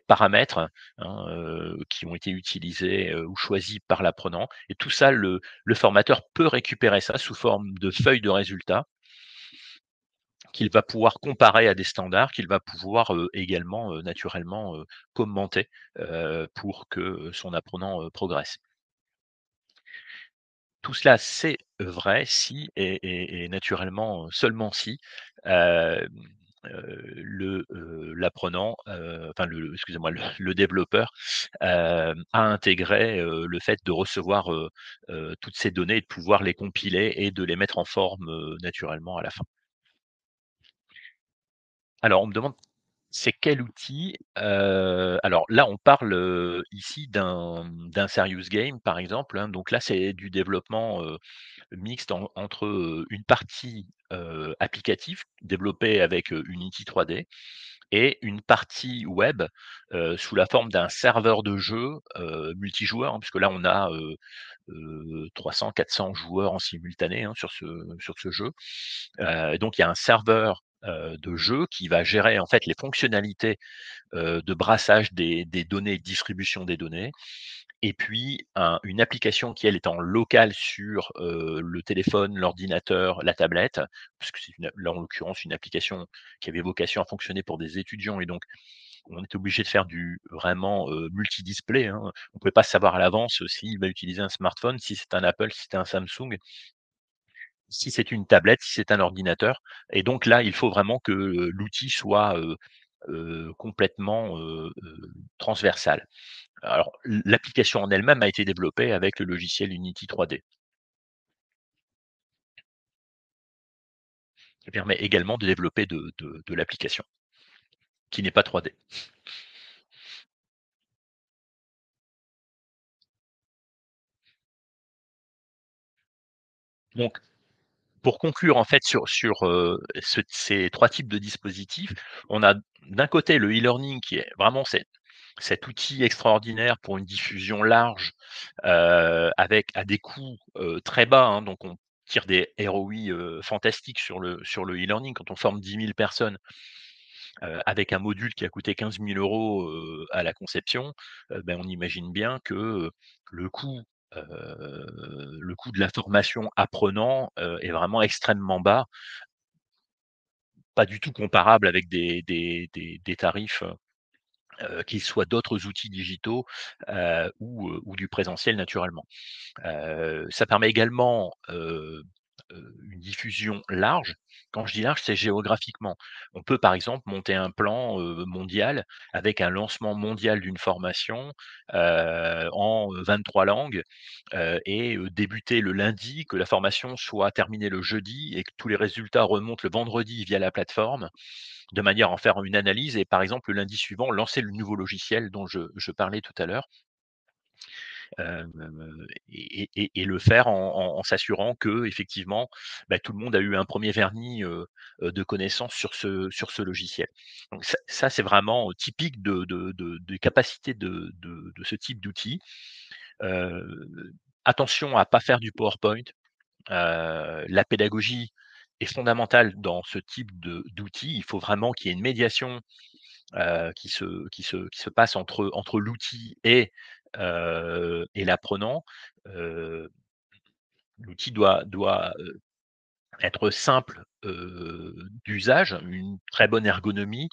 paramètres, hein, qui ont été utilisés, ou choisis par l'apprenant et tout ça, le formateur peut récupérer ça sous forme de feuilles de résultats qu'il va pouvoir comparer à des standards, qu'il va pouvoir, également, naturellement, commenter, pour que son apprenant, progresse. Tout cela, c'est vrai si et naturellement, seulement si, hem, l'apprenant, enfin excusez-moi, le développeur, a intégré, le fait de recevoir, toutes ces données et de pouvoir les compiler et de les mettre en forme, naturellement à la fin. Alors on me demande c'est quel outil? Alors là, on parle, ici d'un serious game, par exemple, hein, donc là, c'est du développement, mixte entre, une partie, applicative développée avec, Unity 3D et une partie web, sous la forme d'un serveur de jeu, multijoueur, hein, puisque là, on a, 300-400 joueurs en simultané, hein, sur ce jeu. Donc il y a un serveur, de jeu qui va gérer, en fait, les fonctionnalités, de brassage des données, de distribution des données et puis une application qui, elle, est en local sur, le téléphone, l'ordinateur, la tablette, puisque c'est là, en l'occurrence, une application qui avait vocation à fonctionner pour des étudiants et donc on est obligé de faire du vraiment, multi-display, hein. On ne pouvait pas savoir à l'avance s'il va utiliser un smartphone, si c'est un Apple, si c'est un Samsung, si c'est une tablette, si c'est un ordinateur et donc là, il faut vraiment que, l'outil soit, complètement, transversal. Alors l'application en elle-même a été développée avec le logiciel Unity 3D. Ça permet également de développer de l'application qui n'est pas 3D. Donc pour conclure en fait sur, ces 3 types de dispositifs, on a d'un côté le e-learning qui est vraiment cet outil extraordinaire pour une diffusion large, avec à des coûts, très bas, hein, donc on tire des ROI, fantastiques sur le e-learning. Quand on forme 10 000 personnes, avec un module qui a coûté 15 000 € à la conception, on imagine bien que, le coût, le coût de la formation apprenant, est vraiment extrêmement bas, pas du tout comparable avec des tarifs, qu'ils soient d'autres outils digitaux, ou du présentiel naturellement. Ça permet également, une diffusion large. Quand je dis large, c'est géographiquement. On peut, par exemple, monter un plan, mondial avec un lancement mondial d'une formation, en 23 langues, et débuter le lundi, que la formation soit terminée le jeudi et que tous les résultats remontent le vendredi via la plateforme, de manière à en faire une analyse et par exemple, le lundi suivant, lancer le nouveau logiciel dont je parlais tout à l'heure. Et le faire en s'assurant qu'effectivement, tout le monde a eu un premier vernis, de connaissances sur ce logiciel. Donc ça c'est vraiment typique de des capacités de ce type d'outil. Attention à pas faire du PowerPoint. La pédagogie est fondamentale dans ce type d'outil. Il faut vraiment qu'il y ait une médiation, qui se passe entre l'outil et l'apprenant. Heu, L'outil doit, être simple, d'usage, une très bonne ergonomie.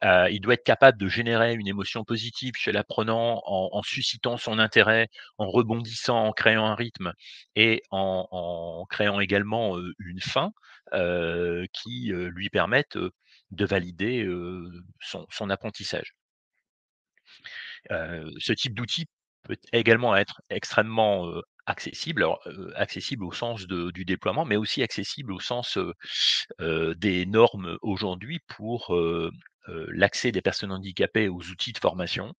Il doit être capable de générer une émotion positive chez l'apprenant en suscitant son intérêt, en rebondissant, en créant un rythme et en créant également, une fin, qui, lui permette, de valider, son apprentissage. Ce type d'outil peut également être extrêmement, accessible. Alors, accessible au sens du déploiement, mais aussi accessible au sens, des normes aujourd'hui pour, l'accès des personnes handicapées aux outils de formation.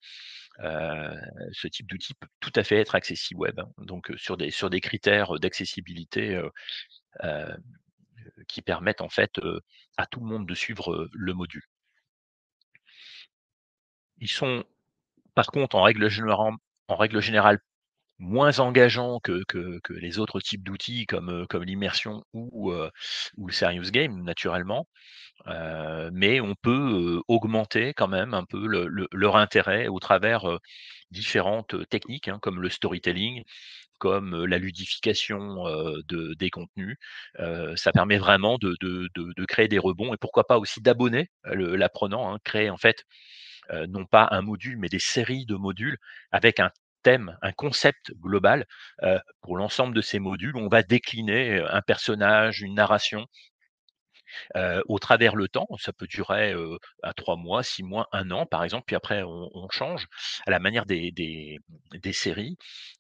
Heu, Ce type d'outil peut tout à fait être accessible web, hein, donc sur des critères, d'accessibilité, heu, qui permettent en fait, à tout le monde de suivre, le module. Ils sont par contre en règle générale moins engageant que les autres types d'outils comme l'immersion ou le serious game naturellement. Mais on peut, augmenter quand même un peu leur intérêt au travers, différentes, techniques, hein, comme le storytelling, comme, la ludification, des contenus. Ça permet vraiment de créer des rebonds et pourquoi pas aussi d'abonner, l'apprenant, hein. Créer en fait, non pas un module, mais des séries de modules avec un thème, un concept global, pour l'ensemble de ces modules. On va décliner, un personnage, une narration au travers le temps. Ça peut durer, à 3 mois, 6 mois, 1 an par exemple, puis après on change à la manière des séries.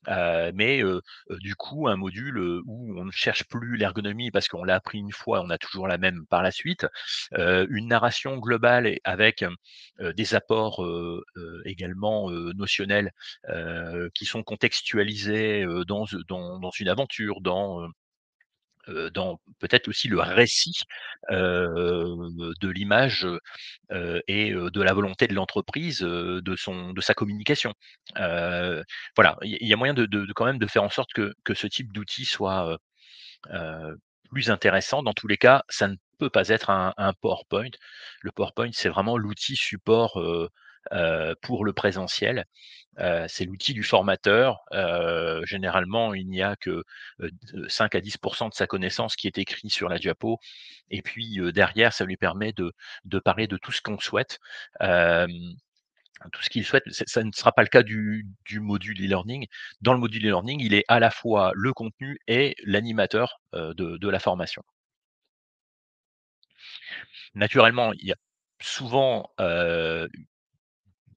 Du coup, un module, où on ne cherche plus l'ergonomie parce qu'on l'a appris une fois, on a toujours la même par la suite. Une narration globale et avec, des apports, également, notionnels, qui sont contextualisés, dans une aventure, dans peut-être aussi le récit, de l'image, de la volonté de l'entreprise, de sa communication. Heu, voilà, il y a moyen de quand même de faire en sorte que ce type d'outil soit, plus intéressant. Dans tous les cas, ça ne peut pas être un PowerPoint. Le PowerPoint, c'est vraiment l'outil support, pour le présentiel. C'est l'outil du formateur. Généralement, il n'y a que, de 5 à 10 de sa connaissance qui est écrit sur la diapo et puis, derrière, ça lui permet de parler de tout ce qu'on souhaite, hem, tout ce qu'il souhaite. Ça ne sera pas le cas du module e-learning. Dans le module e-learning, il est à la fois le contenu et l'animateur, de la formation. Naturellement, il y a souvent,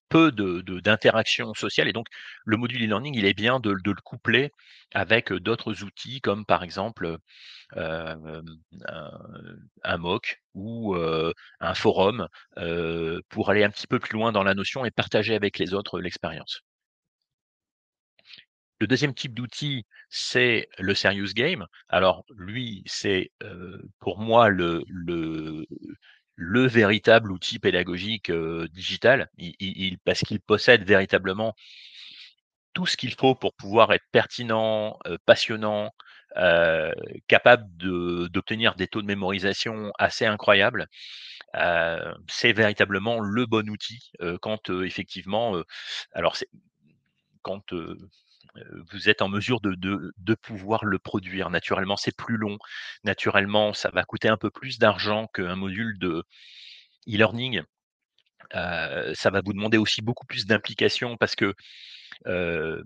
peu d'interactions sociales et donc le module e-learning, il est bien de le coupler avec, d'autres outils comme par exemple, hem, un un MOOC ou, un forum, pour aller un petit peu plus loin dans la notion et partager avec les autres l'expérience. Le deuxième type d'outil, c'est le serious game. Alors lui, c'est, pour moi le véritable outil pédagogique, digital. Parce qu'il possède véritablement tout ce qu'il faut pour pouvoir être pertinent, passionnant, heu, capable d'obtenir des taux de mémorisation assez incroyables. C'est véritablement le bon outil, quand, effectivement, alors c'est quand, vous êtes en mesure de pouvoir le produire. Naturellement, c'est plus long. Naturellement, ça va coûter un peu plus d'argent qu'un module de e-learning. Ça va vous demander aussi beaucoup plus d'implication parce que, heu,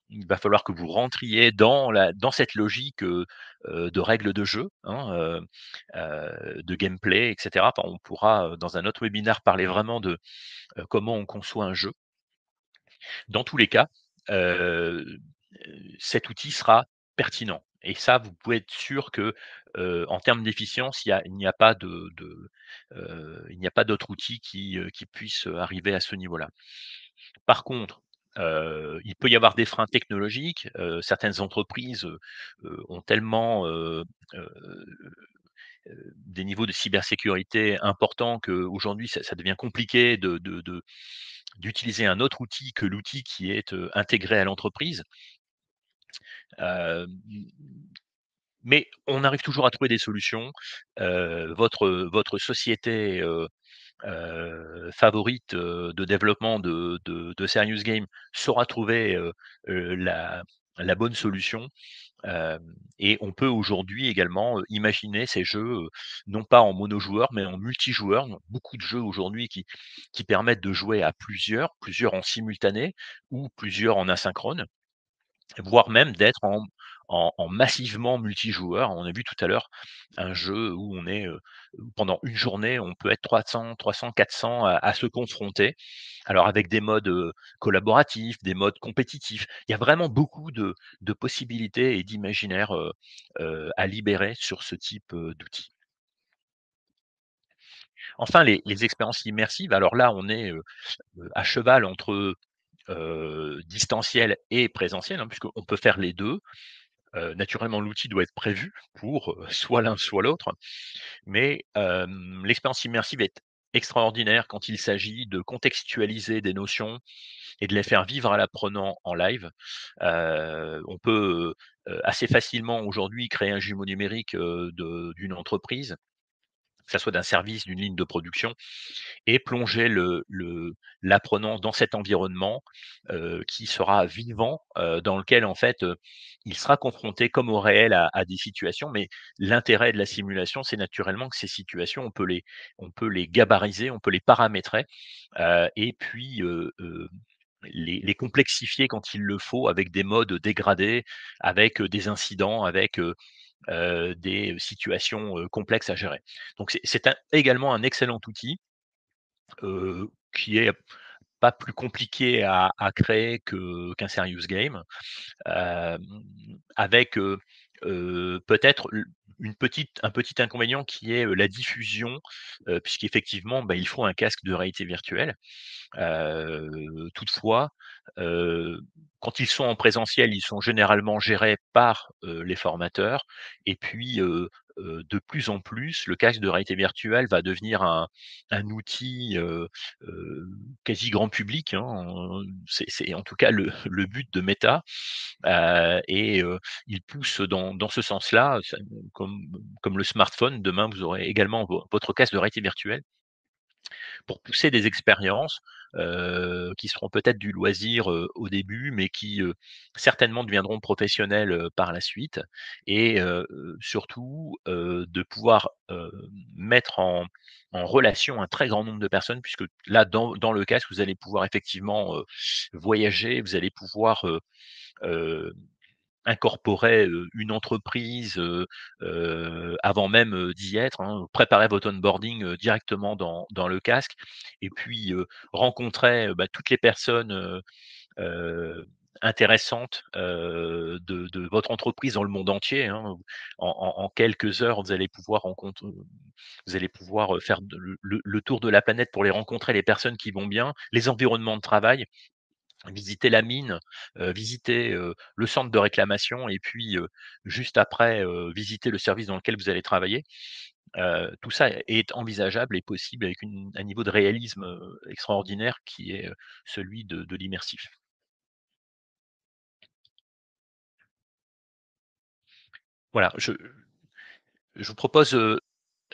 il va falloir que vous rentriez dans cette logique, de règles de jeu, hein, de gameplay et cetera. Enfin, on pourra, dans un autre webinaire parler vraiment de, comment on conçoit un jeu. Dans tous les cas, heu cet outil sera pertinent et ça, vous pouvez être sûr que, en termes d'efficience, il n'y a pas il n'y a pas d'autre outil qui puisse, arriver à ce niveau-là. Par contre, il peut y avoir des freins technologiques, certaines entreprises, ont tellement, des niveaux de cybersécurité importants qu'aujourd'hui ça devient compliqué d'utiliser un autre outil que l'outil qui est, intégré à l'entreprise. Hem, mais on arrive toujours à trouver des solutions. Votre société, favorite, de développement de serious game saura trouver, la bonne solution. Et on peut aujourd'hui également, imaginer ces jeux, non pas en monojoueur, mais en multijoueur. Donc beaucoup de jeux aujourd'hui qui permettent de jouer à plusieurs en simultané ou plusieurs en asynchrone, voire même d'être en massivement multijoueur. On a vu tout à l'heure un jeu où on est, pendant une journée, on peut être 300-400 à se confronter. Alors avec des modes, collaboratifs, des modes compétitifs. Il y a vraiment beaucoup de possibilités et d'imaginaire, à libérer sur ce type, d'outils. Enfin les expériences immersives, alors là on est, à cheval entre, distanciel et présentiel, hein, puisqu'on peut faire les 2. Naturellement, l'outil doit être prévu pour, soit l'un soit l'autre, mais l'expérience immersive est extraordinaire quand il s'agit de contextualiser des notions et de les faire vivre à l'apprenant en live. On peut, assez facilement aujourd'hui créer un jumeau numérique, d'une entreprise, que ça soit d'un service, d'une ligne de production et plonger l'apprenant dans cet environnement, qui sera vivant, dans lequel en fait, il sera confronté comme au réel à des situations. Mais l'intérêt de la simulation, c'est naturellement que ces situations, on peut les gabariser, on peut les paramétrer, et puis, les complexifier quand il le faut avec des modes dégradés, avec, des incidents, avec, des situations, complexes à gérer. Donc c'est également un excellent outil, qui est pas plus compliqué à créer qu'un serious game, hem, avec, peut-être un petit inconvénient qui est, la diffusion, puisqu'effectivement, bah, il faut un casque de réalité virtuelle. Toutefois, heu, quand ils sont en présentiel, ils sont généralement gérés par, les formateurs et puis, de plus en plus, le casque de réalité virtuelle va devenir un outil, quasi grand public, hein, c'est en tout cas le but de Meta, et il pousse dans ce sens-là, ça comme le smartphone, demain vous aurez également votre casque de réalité virtuelle pour pousser des expériences, qui seront peut-être du loisir, au début, mais qui, certainement deviendront professionnelles, par la suite et surtout, de pouvoir, mettre en relation un très grand nombre de personnes puisque là, dans le casque, vous allez pouvoir effectivement, voyager, vous allez pouvoir, heu incorporer, une entreprise, avant même, d'y être, hein. Préparer votre onboarding, directement dans le casque et puis, rencontrer, bah, toutes les personnes, heu, intéressantes, de votre entreprise dans le monde entier, hein. En quelques heures, vous allez pouvoir, faire le tour de la planète pour les rencontrer, les personnes qui vont bien, les environnements de travail. Visiter la mine, visiter, le centre de réclamation et puis, juste après, visiter le service dans lequel vous allez travailler. Tout ça est envisageable et possible avec un niveau de réalisme, extraordinaire qui est, celui de l'immersif. Voilà, je vous propose,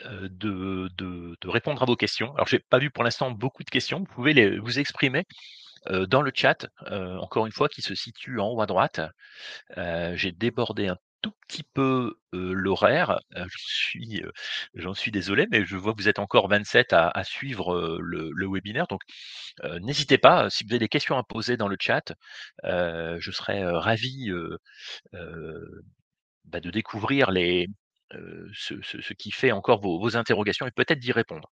de répondre à vos questions. Alors j'ai pas vu pour l'instant beaucoup de questions. Vous pouvez vous exprimer, dans le chat, encore une fois qui se situe en haut à droite. J'ai débordé un tout petit peu, l'horaire, j'en suis désolé, mais je vois que vous êtes encore 27 à suivre, le webinaire, donc n'hésitez pas, si vous avez des questions à poser dans le chat, je serais, ravi, heu, bah, de découvrir ce qui fait encore vos interrogations et peut-être d'y répondre.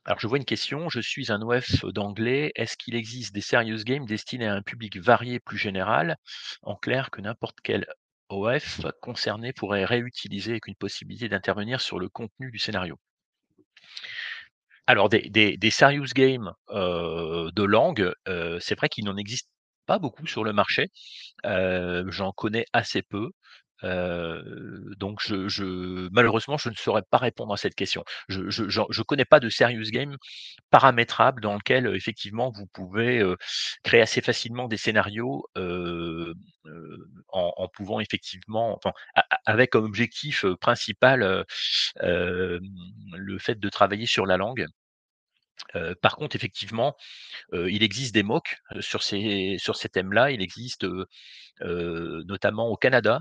Alors je vois une question, je suis un OF d'anglais, est-ce qu'il existe des serious games destinés à un public varié plus général? En clair, que n'importe quel OF concerné pourrait réutiliser avec une possibilité d'intervenir sur le contenu du scénario. Alors des serious games, de langue, c'est vrai qu'il n'en existe pas beaucoup sur le marché. J'en connais assez peu, donc malheureusement, je ne saurais pas répondre à cette question. Je connais pas de serious game paramétrable dans lequel, effectivement, vous pouvez, créer assez facilement des scénarios, en pouvant effectivement enfin, avec comme objectif, principal, hem, le fait de travailler sur la langue. Par contre, effectivement, il existe des MOOC, sur ces thèmes-là. Il existe, notamment au Canada,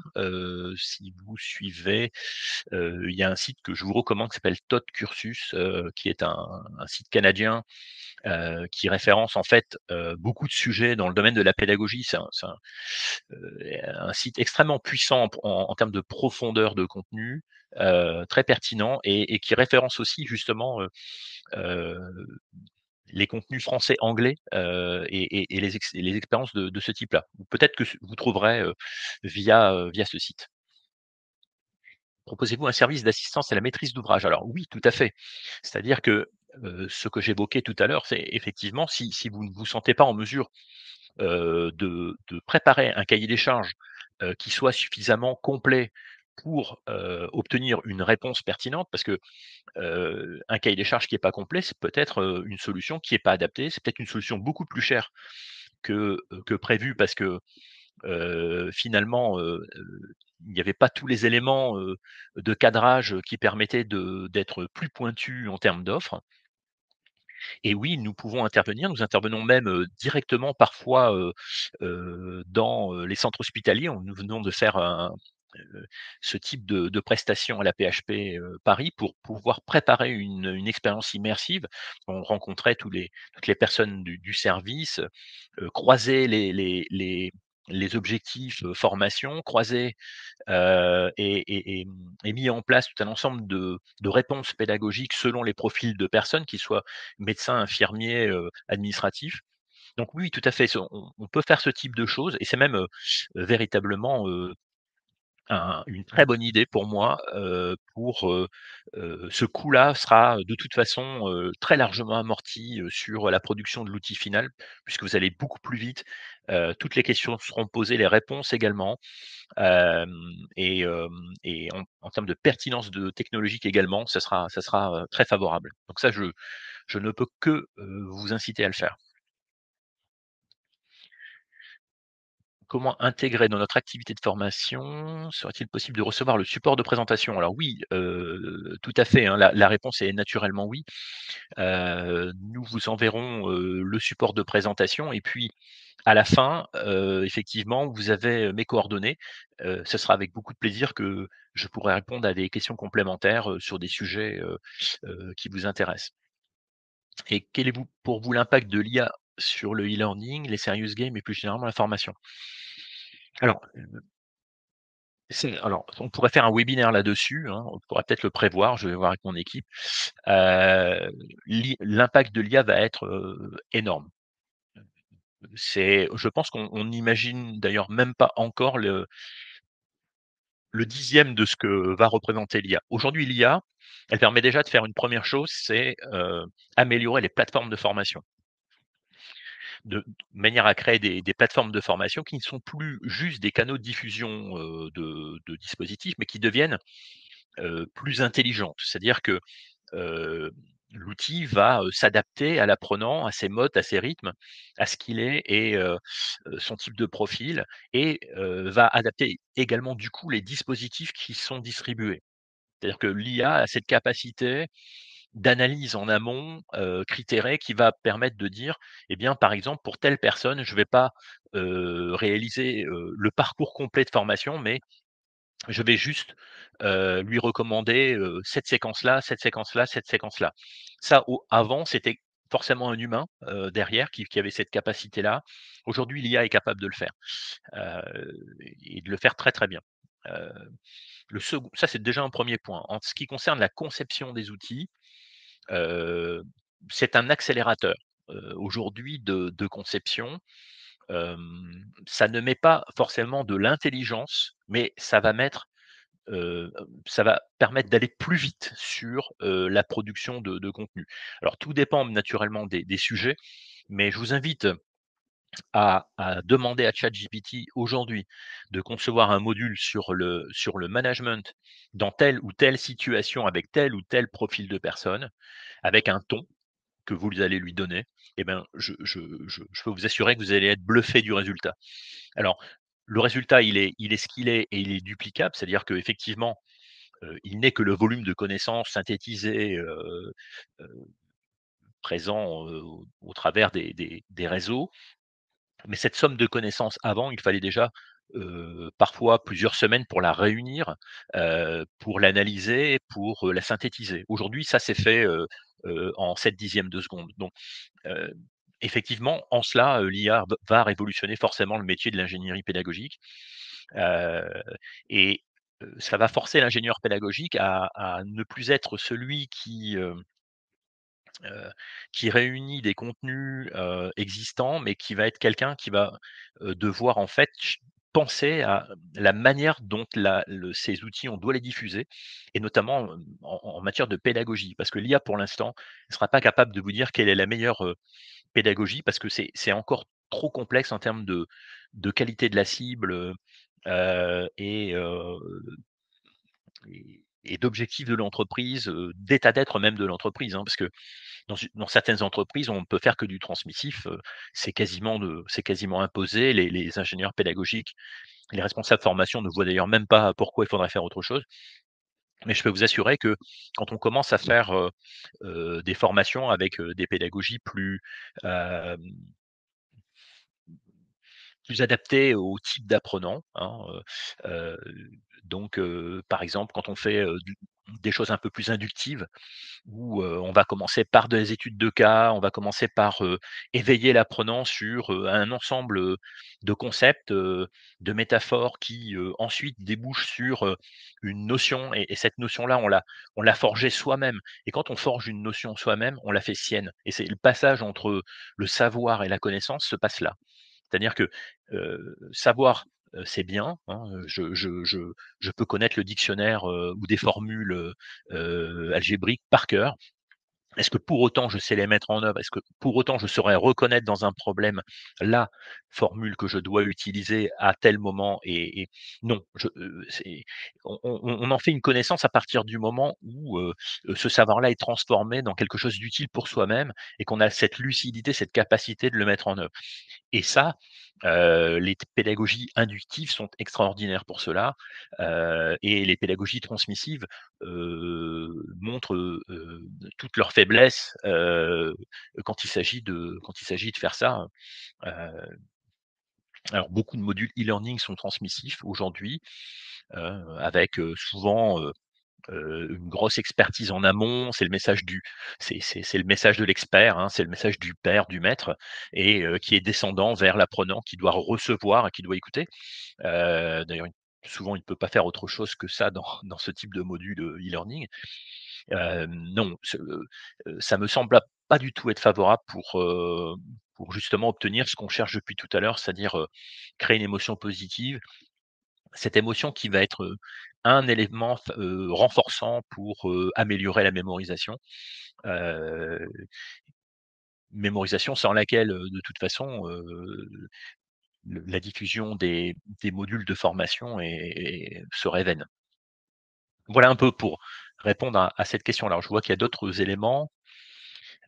si vous suivez, il y a un site que je vous recommande qui s'appelle Todd Cursus, qui est un site canadien, qui référence en fait, beaucoup de sujets dans le domaine de la pédagogie. C'est un site extrêmement puissant en termes de profondeur de contenu, très pertinent et qui référence aussi justement, heu, les contenus français, anglais, et les expériences de ce type-là. Ou peut-être que vous trouverez, via ce site. Proposez-vous un service d'assistance à la maîtrise d'ouvrage? Alors oui, tout à fait. C'est-à-dire que, ce que j'évoquais tout à l'heure, c'est effectivement si vous ne vous sentez pas en mesure, de préparer un cahier des charges, qui soit suffisamment complet pour, obtenir une réponse pertinente parce que, un cahier des charges qui est pas complet, c'est peut-être, une solution qui est pas adaptée. C'est peut-être une solution beaucoup plus chère que prévu parce que, finalement, il n'y avait pas tous les éléments, de cadrage, qui permettaient d'être plus pointu en termes d'offres. Et oui, nous pouvons intervenir. Nous intervenons même, directement parfois, dans, les centres hospitaliers. Nous venons de faire ce type de prestation à la PHP, Paris pour pouvoir préparer une expérience immersive. On rencontrait toutes les personnes du service, croiser les objectifs, formation, croiser et mis en place tout un ensemble de réponses pédagogiques selon les profils de personnes, qu'ils soient médecins, infirmiers, administratifs. Donc oui, tout à fait, on peut faire ce type de choses et c'est même, véritablement, une très bonne idée pour moi, ce coût-là sera de toute façon, très largement amorti, sur la production de l'outil final, puisque vous allez beaucoup plus vite. Toutes les questions seront posées, les réponses également. Hem et en termes de pertinence de technologique également, ça sera, très favorable. Donc ça, je ne peux que, vous inciter à le faire. Comment intégrer dans notre activité de formation? Serait-il possible de recevoir le support de présentation? Alors oui, tout à fait, hein, la réponse est naturellement oui. Nous vous enverrons, le support de présentation et puis à la fin, effectivement, vous avez, mes coordonnées. Ce sera avec beaucoup de plaisir que je pourrai répondre à des questions complémentaires, sur des sujets, qui vous intéressent. Et quel est pour vous l'impact de l'IA sur le e-learning, les serious games et plus généralement la formation? Alors, on pourrait faire un webinaire là-dessus, hein, on pourrait peut-être le prévoir, je vais voir avec mon équipe. L'impact de l'IA va être, énorme. Je pense qu'on n'imagine d'ailleurs même pas encore le dixième de ce que va représenter l'IA. Aujourd'hui, l'IA, elle permet déjà de faire une première chose, c'est, améliorer les plateformes de formation. De manière à créer des plateformes de formation qui ne sont plus juste des canaux de diffusion, de dispositifs, mais qui deviennent, plus intelligentes. C'est-à-dire que, heu, l'outil va, s'adapter à l'apprenant, à ses modes, à ses rythmes, à ce qu'il est et son type de profil et va adapter également du coup les dispositifs qui sont distribués. C'est-à-dire que l'IA a cette capacité d'analyse en amont, critérée qui va permettre de dire: «Eh bien, par exemple, pour telle personne, je ne vais pas, réaliser, le parcours complet de formation, mais je vais juste, lui recommander, cette séquence-là, cette séquence-là, cette séquence-là». Ça, avant, c'était forcément un humain, derrière qui avait cette capacité-là. Aujourd'hui, l'IA est capable de le faire, et de le faire très, très bien. Heu, le second ça, c'est déjà un premier point. En ce qui concerne la conception des outils, Heu, c'est un accélérateur, aujourd'hui de conception. Ça ne met pas forcément de l'intelligence, mais ça va permettre d'aller plus vite sur, la production de contenu. Alors tout dépend naturellement des sujets, mais je vous invite à demander à ChatGPT aujourd'hui de concevoir un module sur le management dans telle ou telle situation avec tel ou tel profil de personne, avec un ton que vous allez lui donner, eh ben, je peux vous assurer que vous allez être bluffé du résultat. Alors, le résultat, il est ce qu'il est et il est duplicable, c'est-à-dire qu'effectivement, il n'est que le volume de connaissances synthétisées, heu, présent, au travers des réseaux. Mais cette somme de connaissances avant, il fallait déjà, parfois plusieurs semaines pour la réunir, pour l'analyser, pour, la synthétiser. Aujourd'hui, ça s'est fait, en 7/10 de seconde. Donc Heu, effectivement, en cela, l'IA va révolutionner forcément le métier de l'ingénierie pédagogique, heu et ça va forcer l'ingénieur pédagogique à ne plus être celui heu, qui réunit des contenus, existants, mais qui va être quelqu'un qui va, devoir en fait penser à la manière dont ces outils, on doit les diffuser et notamment, en matière de pédagogie. Parce que l'IA pour l'instant, ne sera pas capable de vous dire quelle est la meilleure, pédagogie parce que c'est encore trop complexe en termes de qualité de la cible, et et d'objectifs de l'entreprise, d'état d'être même de l'entreprise, hein. Parce que dans certaines entreprises, on ne peut faire que du transmissif, c'est quasiment imposé. Les ingénieurs pédagogiques, les responsables formation ne voient d'ailleurs même pas pourquoi il faudrait faire autre chose. Mais je peux vous assurer que quand on commence à faire, des formations avec, des pédagogies hem, plus adaptées au type d'apprenant, hein, heu, par exemple, quand on fait, des choses un peu plus inductives, où, on va commencer par des études de cas, on va commencer par, éveiller l'apprenant sur, un ensemble, de concepts, de métaphores qui, ensuite débouchent sur, une notion et cette notion-là, on l'a forgée soi-même et quand on forge une notion soi-même, on la fait sienne et c'est le passage entre le savoir et la connaissance se passe là. C'est-à-dire que, savoir, c'est bien, hein, je peux connaître le dictionnaire, ou des formules, algébriques par cœur. Est-ce que pour autant je sais les mettre en œuvre? Est-ce que pour autant je saurais reconnaître dans un problème la formule que je dois utiliser à tel moment et non, on en fait une connaissance à partir du moment où, ce savoir-là est transformé dans quelque chose d'utile pour soi-même et qu'on a cette lucidité, cette capacité de le mettre en œuvre. Et ça, les pédagogies inductives sont extraordinaires pour cela, et les pédagogies transmissives, montrent, toute leur faiblesse, quand il s'agit de faire ça. Heu, alors beaucoup de modules e-learning sont transmissifs aujourd'hui, avec, souvent, une grosse expertise en amont, c'est le message de l'expert, hein, c'est le message du père, du maître et qui est descendant vers l'apprenant qui doit recevoir et qui doit écouter. D'ailleurs, souvent, il ne peut pas faire autre chose que ça dans ce type de module, e-learning. Non, ça me semble pas du tout être favorable pour justement obtenir ce qu'on cherche depuis tout à l'heure, c'est-à-dire, créer une émotion positive, cette émotion qui va être, un élément renforçant pour, améliorer la mémorisation. Heu, mémorisation sans laquelle, de toute façon, la diffusion des modules de formation serait vaine. Voilà un peu pour répondre à cette question. Alors je vois qu'il y a d'autres éléments.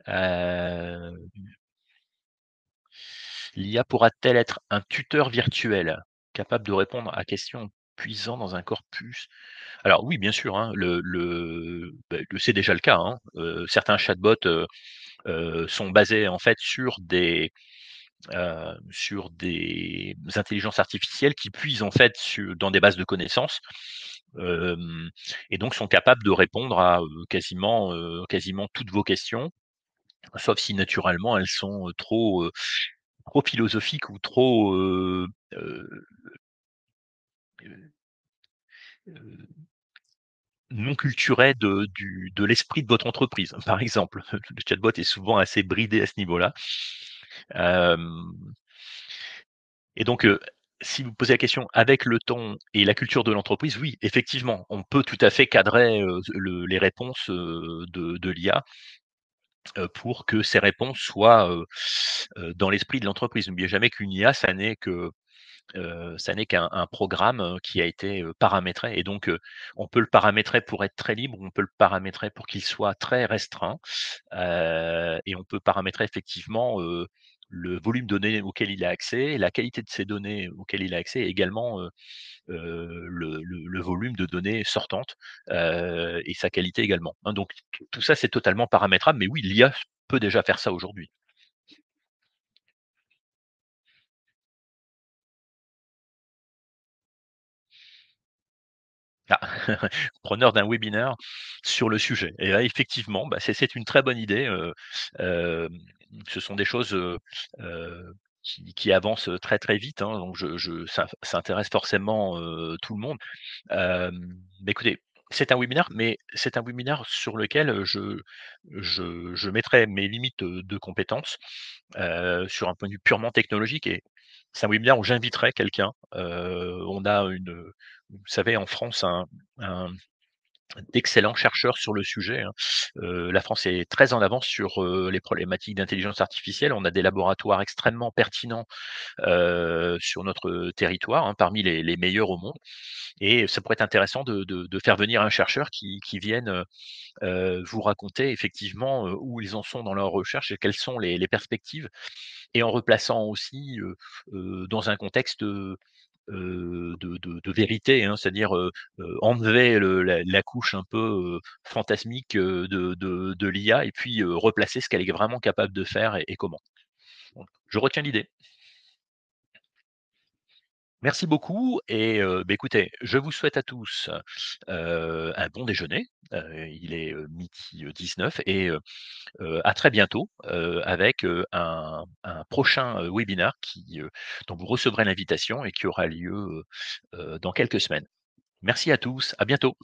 Heu, l'IA pourra-t-elle être un tuteur virtuel, capable de répondre à questions puisant dans un corpus? Alors oui, bien sûr, hein, c'est déjà le cas, hein. Certains chatbots, sont basés en fait sur des intelligences artificielles qui puisent en fait dans des bases de connaissances, hem et donc sont capables de répondre à, quasiment toutes vos questions, sauf si naturellement elles sont, trop philosophiques ou trop, heu, heu non culturé de l'esprit de votre entreprise, par exemple. Le chatbot est souvent assez bridé à ce niveau-là. Hem et donc, si vous posez la question avec le ton et la culture de l'entreprise, oui, effectivement, on peut tout à fait cadrer, les réponses, de l'IA, pour que ces réponses soient, dans l'esprit de l'entreprise. N'oubliez jamais qu'une IA, ça n'est qu'un programme, qui a été, paramétré et donc, on peut le paramétrer pour être très libre, on peut le paramétrer pour qu'il soit très restreint, et on peut paramétrer effectivement, le volume de données auquel il a accès, la qualité de ces données auxquelles il a accès et également, le volume de données sortantes, et sa qualité également, hein, donc tout ça, c'est totalement paramétrable, mais oui, l'IA peut déjà faire ça aujourd'hui. Ah, preneur d'un webinaire sur le sujet et là effectivement, bah, c'est une très bonne idée, hem, ce sont des choses, qui avancent, très, très vite, hein, donc ça intéresse forcément, tout le monde. Bah, écoutez, c'est un webinaire sur lequel, je mettrai mes limites, de compétences, sur un point de vue purement technologique et c'est un webinaire où j'inviterai quelqu'un. On a vous savez en France un d'excellents chercheurs sur le sujet, hein. La France est très en avance sur, les problématiques d'intelligence artificielle. On a des laboratoires extrêmement pertinents, sur notre territoire, hein, parmi les meilleurs au monde, et ça pourrait être intéressant de faire venir un chercheur qui vienne, vous raconter effectivement, où ils en sont dans leurs recherches et quelles sont les perspectives, et en replaçant aussi, dans un contexte, de vérité, hein. C'est-à-dire, enlever la couche un peu, fantasmique, de l'IA, et puis, replacer ce qu'elle est vraiment capable de faire et comment. Donc je retiens l'idée. Merci beaucoup, et écoutez, je vous souhaite à tous, un bon déjeuner. Il est, 12h19, et à très bientôt, avec, un prochain, webinaire dont vous recevrez l'invitation et qui aura lieu, dans quelques semaines. Merci à tous, à bientôt.